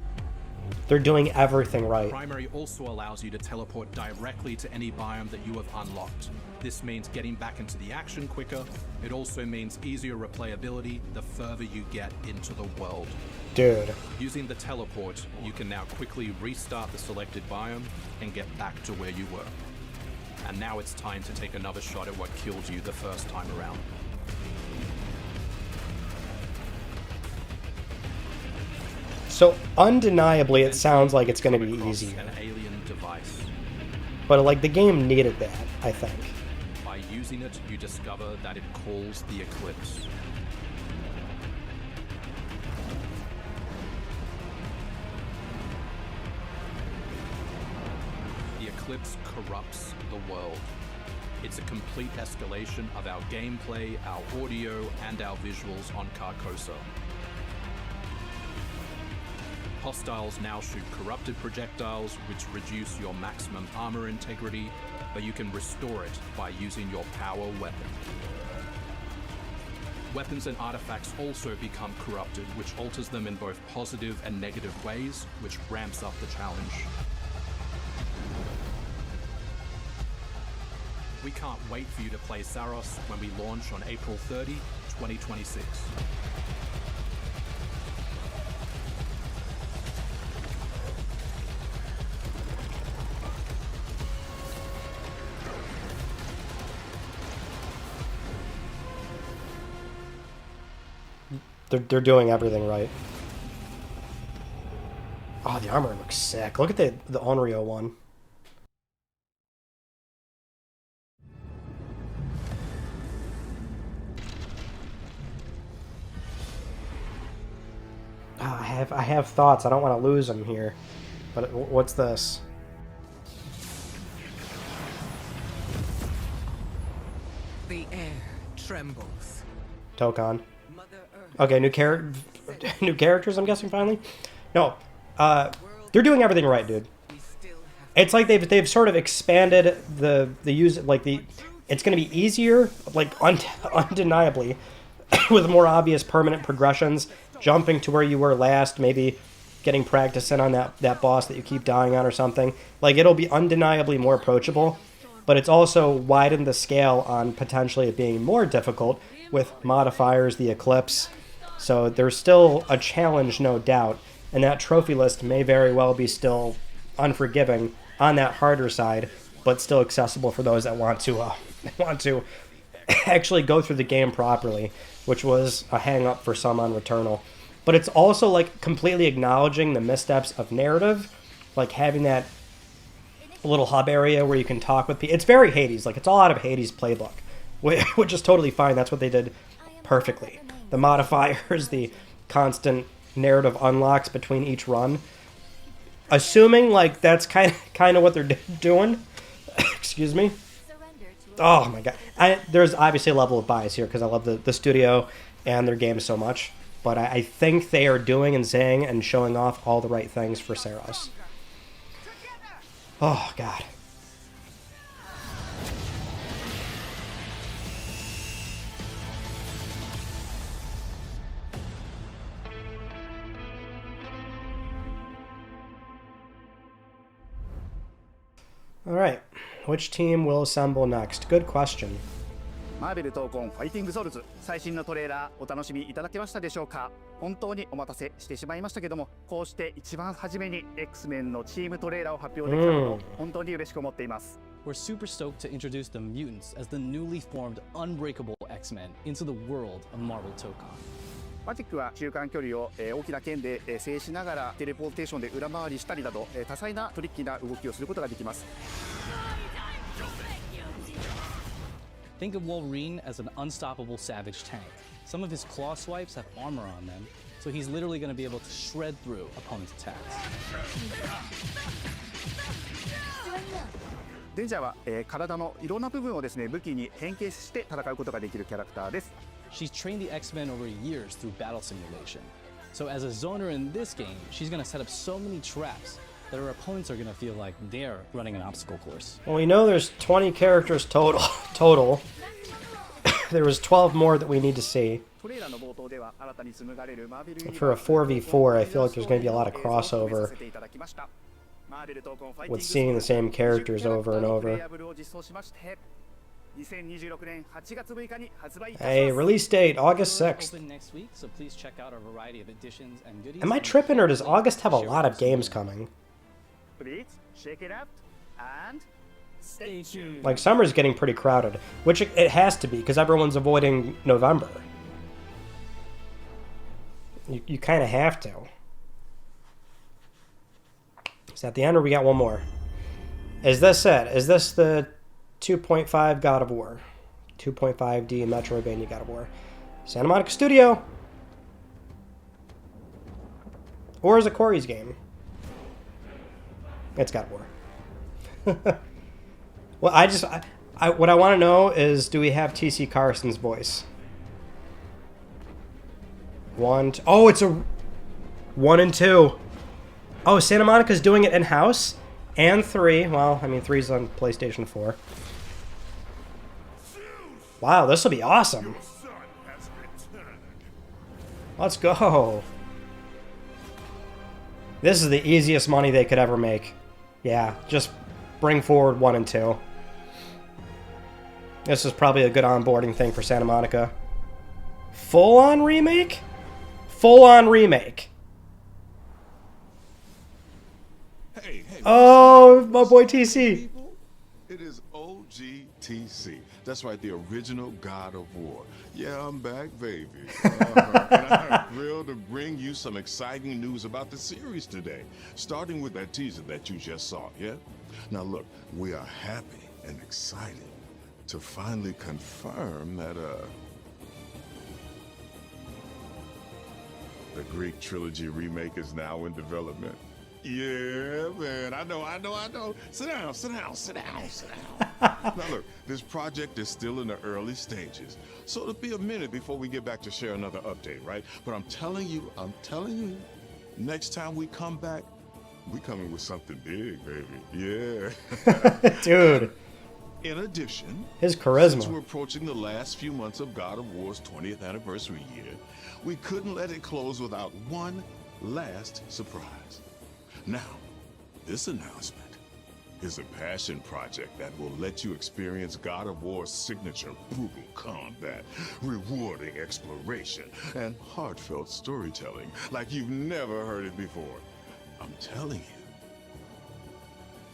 They're doing everything right. Primary also allows you to teleport directly to any biome that you have unlocked. This means getting back into the action quicker. It also means easier replayability the further you get into the world. Dude. Using the teleport, you can now quickly restart the selected biome and get back to where you were. And now it's time to take another shot at what killed you the first time around. So undeniably, it sounds like it's going to be easier. An alien device. But like the game needed that, I think. By using it, you discover that it calls the eclipse. The eclipse corrupts the world. It's a complete escalation of our gameplay, our audio, and our visuals on Carcosa. Hostiles now shoot corrupted projectiles, which reduce your maximum armor integrity, but you can restore it by using your power weapon. Weapons and artifacts also become corrupted, which alters them in both positive and negative ways, which ramps up the challenge. We can't wait for you to play Saros when we launch on April 30, 2026. They're doing everything right. Oh, the armor looks sick. Look at the Onryo one. Oh, I have thoughts. I don't want to lose them here. But what's this? The air trembles. Tokon. Okay, new characters, I'm guessing, finally? No, they're doing everything right, dude. It's like they've sort of expanded the use, like it's going to be easier, like undeniably, with more obvious permanent progressions, jumping to where you were last, maybe getting practice in on that boss that you keep dying on or something. Like, it'll be undeniably more approachable, but it's also widened the scale on potentially it being more difficult with modifiers, the Eclipse. So there's still a challenge, no doubt, and that trophy list may very well be still unforgiving on that harder side, but still accessible for those that want to actually go through the game properly, which was a hang-up for some on Returnal. But it's also like completely acknowledging the missteps of narrative, like having that little hub area where you can talk with people. It's very Hades, like it's all out of Hades' playbook, which is totally fine. That's what they did perfectly. The modifiers, the constant narrative unlocks between each run. Assuming like that's kind of what they're doing. Excuse me. Oh my god. There's obviously a level of bias here because I love the studio and their games so much. But I think they are doing and saying and showing off all the right things for Saros. Oh god. Alright, which team will assemble next? Good question. マーベル闘魂ファイティングソウルズ最新のトレーラーお楽しみいただけましたでしょうか。本当にお待たせしてしまいましたけども、こうして一番初めに X-Men のチームトレーラーを発表できたことを本当に嬉しく思っています。We're super stoked to introduce the mutants as the newly formed unbreakable X-Men into the world of Marvel Tokon. マジックは中間距離を大きな剣で制しながらテレポーテーションで裏回りしたりなど多彩なトリッキーな動きをすることができます。Think of Wolverine as an unstoppable savage tank. Some of his claw swipes have armor on them, so he's literally going to be able to shred through opponents' attacks. デンジャーは体のいろんな部分をですね武器に変形して戦うことができるキャラクターです。She's trained the X-Men over years through battle simulation. So as a zoner in this game, she's gonna set up so many traps that her opponents are gonna feel like they're running an obstacle course. Well, we know there's 20 characters total. There was 12 more that we need to see. For a 4v4, I feel like there's going to be a lot of crossover with seeing the same characters over and over. Hey, release date, August 6th. Next week, so please check out our variety of editions and goodies. Am I tripping, or does August have a lot of games coming? Please check it out and stay tuned. Like, summer's getting pretty crowded, which it has to be, because everyone's avoiding November. You kind of have to. Is that the end, or we got one more? Is this it? Is this the 2.5 God of War? 2.5D Metroidvania God of War. Santa Monica Studio? Or is it Corey's game? It's God of War. Well, what I want to know is, do we have T.C. Carson's voice? Oh, it's a 1 and 2. Oh, Santa Monica's doing it in-house? And 3. Well, I mean, 3's on PlayStation 4. Wow, this will be awesome. Let's go. This is the easiest money they could ever make. Yeah, just bring forward 1 and 2. This is probably a good onboarding thing for Santa Monica. Full-on remake? Full-on remake. Hey, oh, my boy TC. It is OGTC. That's right, the original God of War. Yeah, I'm back, baby. And I'm thrilled to bring you some exciting news about the series today, starting with that teaser that you just saw, yeah? Now look, we are happy and excited to finally confirm that, the Greek Trilogy Remake is now in development. Yeah, man, I know. Sit down. Now look, this project is still in the early stages, so it'll be a minute before we get back to share another update, right? But I'm telling you, next time we come back, we coming with something big, baby. Yeah. Dude. In addition, his charisma. Since we're approaching the last few months of God of War's 20th anniversary year, we couldn't let it close without one last surprise. Now, this announcement is a passion project that will let you experience God of War's signature brutal combat, rewarding exploration, and heartfelt storytelling like you've never heard it before. I'm telling you,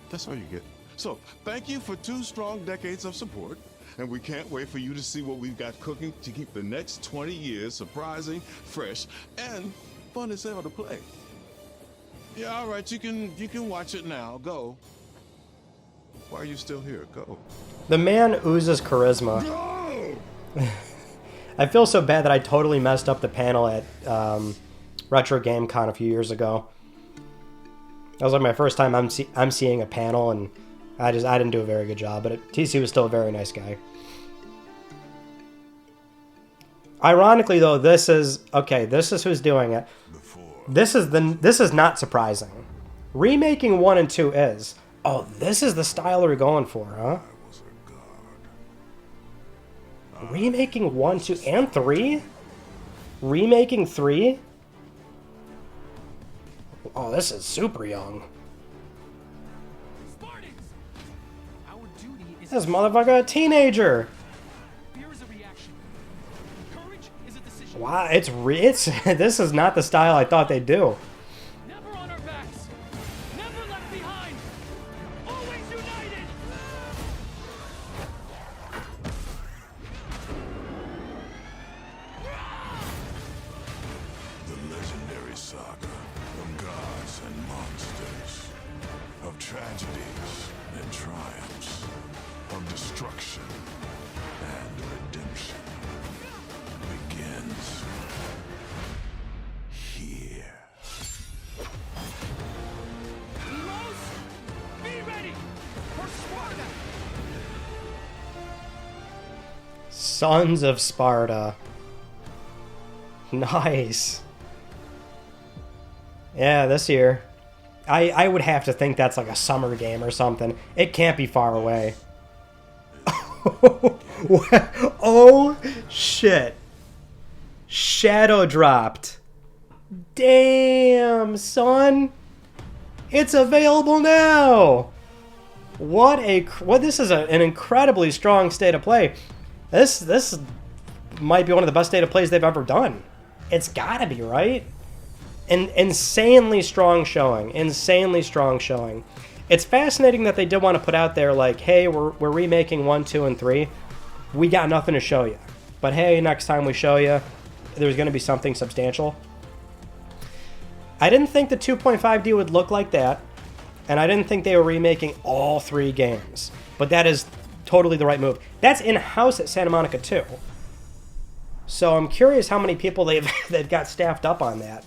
that's all you get. So, thank you for 2 strong decades of support, and we can't wait for you to see what we've got cooking to keep the next 20 years surprising, fresh, and fun as hell to play. Yeah, all right, you can watch it now. Go. Why are you still here? Go. The man oozes charisma. I feel so bad that I totally messed up the panel at Retro Game Con a few years ago. That was like my first time I'm seeing a panel, and I didn't do a very good job, but TC was still a very nice guy. Ironically, though, this is who's doing it. This is not surprising. Remaking 1 and 2 is. Oh, this is the style we're going for, huh? Remaking 1, 2, and 3? Remaking 3? Oh, this is super young. This motherfucker a teenager. Wow, it's this is not the style I thought they'd do. Never on our backs. Never left behind. Always united. The legendary saga of gods and monsters, of tragedies and triumphs, of destruction and redemption begins here. Be ready for Sparta. Sons of Sparta. Nice. Yeah, this year. I would have to think that's like a summer game or something. It can't be far away. Oh, shit. Shadow dropped. Damn, son. It's available now. What this is an incredibly strong state of play. This might be one of the best state of plays they've ever done. It's gotta be, right? Insanely strong showing. Insanely strong showing. It's fascinating that they did want to put out there like, hey, we're remaking 1, 2, and 3. We got nothing to show you. But hey, next time we show you, there's going to be something substantial. I didn't think the 2.5D would look like that. And I didn't think they were remaking all 3 games. But that is totally the right move. That's in-house at Santa Monica too. So I'm curious how many people they've got staffed up on that.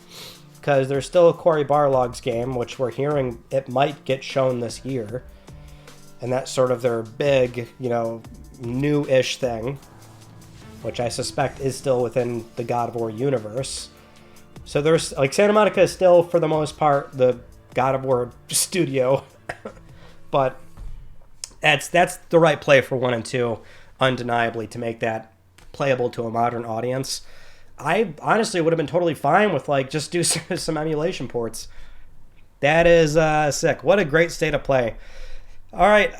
Because there's still a Cory Barlog's game, which we're hearing it might get shown this year. And that's sort of their big, new-ish thing. Which I suspect is still within the God of War universe. So there's, like, Santa Monica is still, for the most part, the God of War studio. But that's the right play for 1 and 2, undeniably, to make that playable to a modern audience. I honestly would have been totally fine with, like, just do some emulation ports. That is sick. What a great state of play. All right,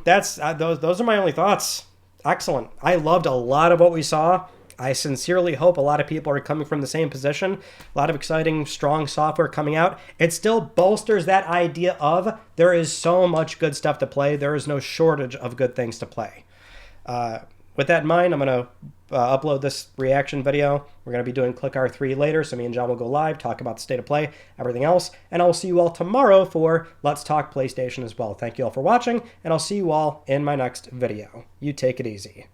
that's those are my only thoughts. Excellent. I loved a lot of what we saw. I sincerely hope a lot of people are coming from the same position. A lot of exciting, strong software coming out. It still bolsters that idea of there is so much good stuff to play. There is no shortage of good things to play. With that in mind, I'm going to upload this reaction video. We're going to be doing Click R3 later, so me and John will go live, talk about the state of play, everything else, and I'll see you all tomorrow for Let's Talk PlayStation as well. Thank you all for watching, and I'll see you all in my next video. You take it easy.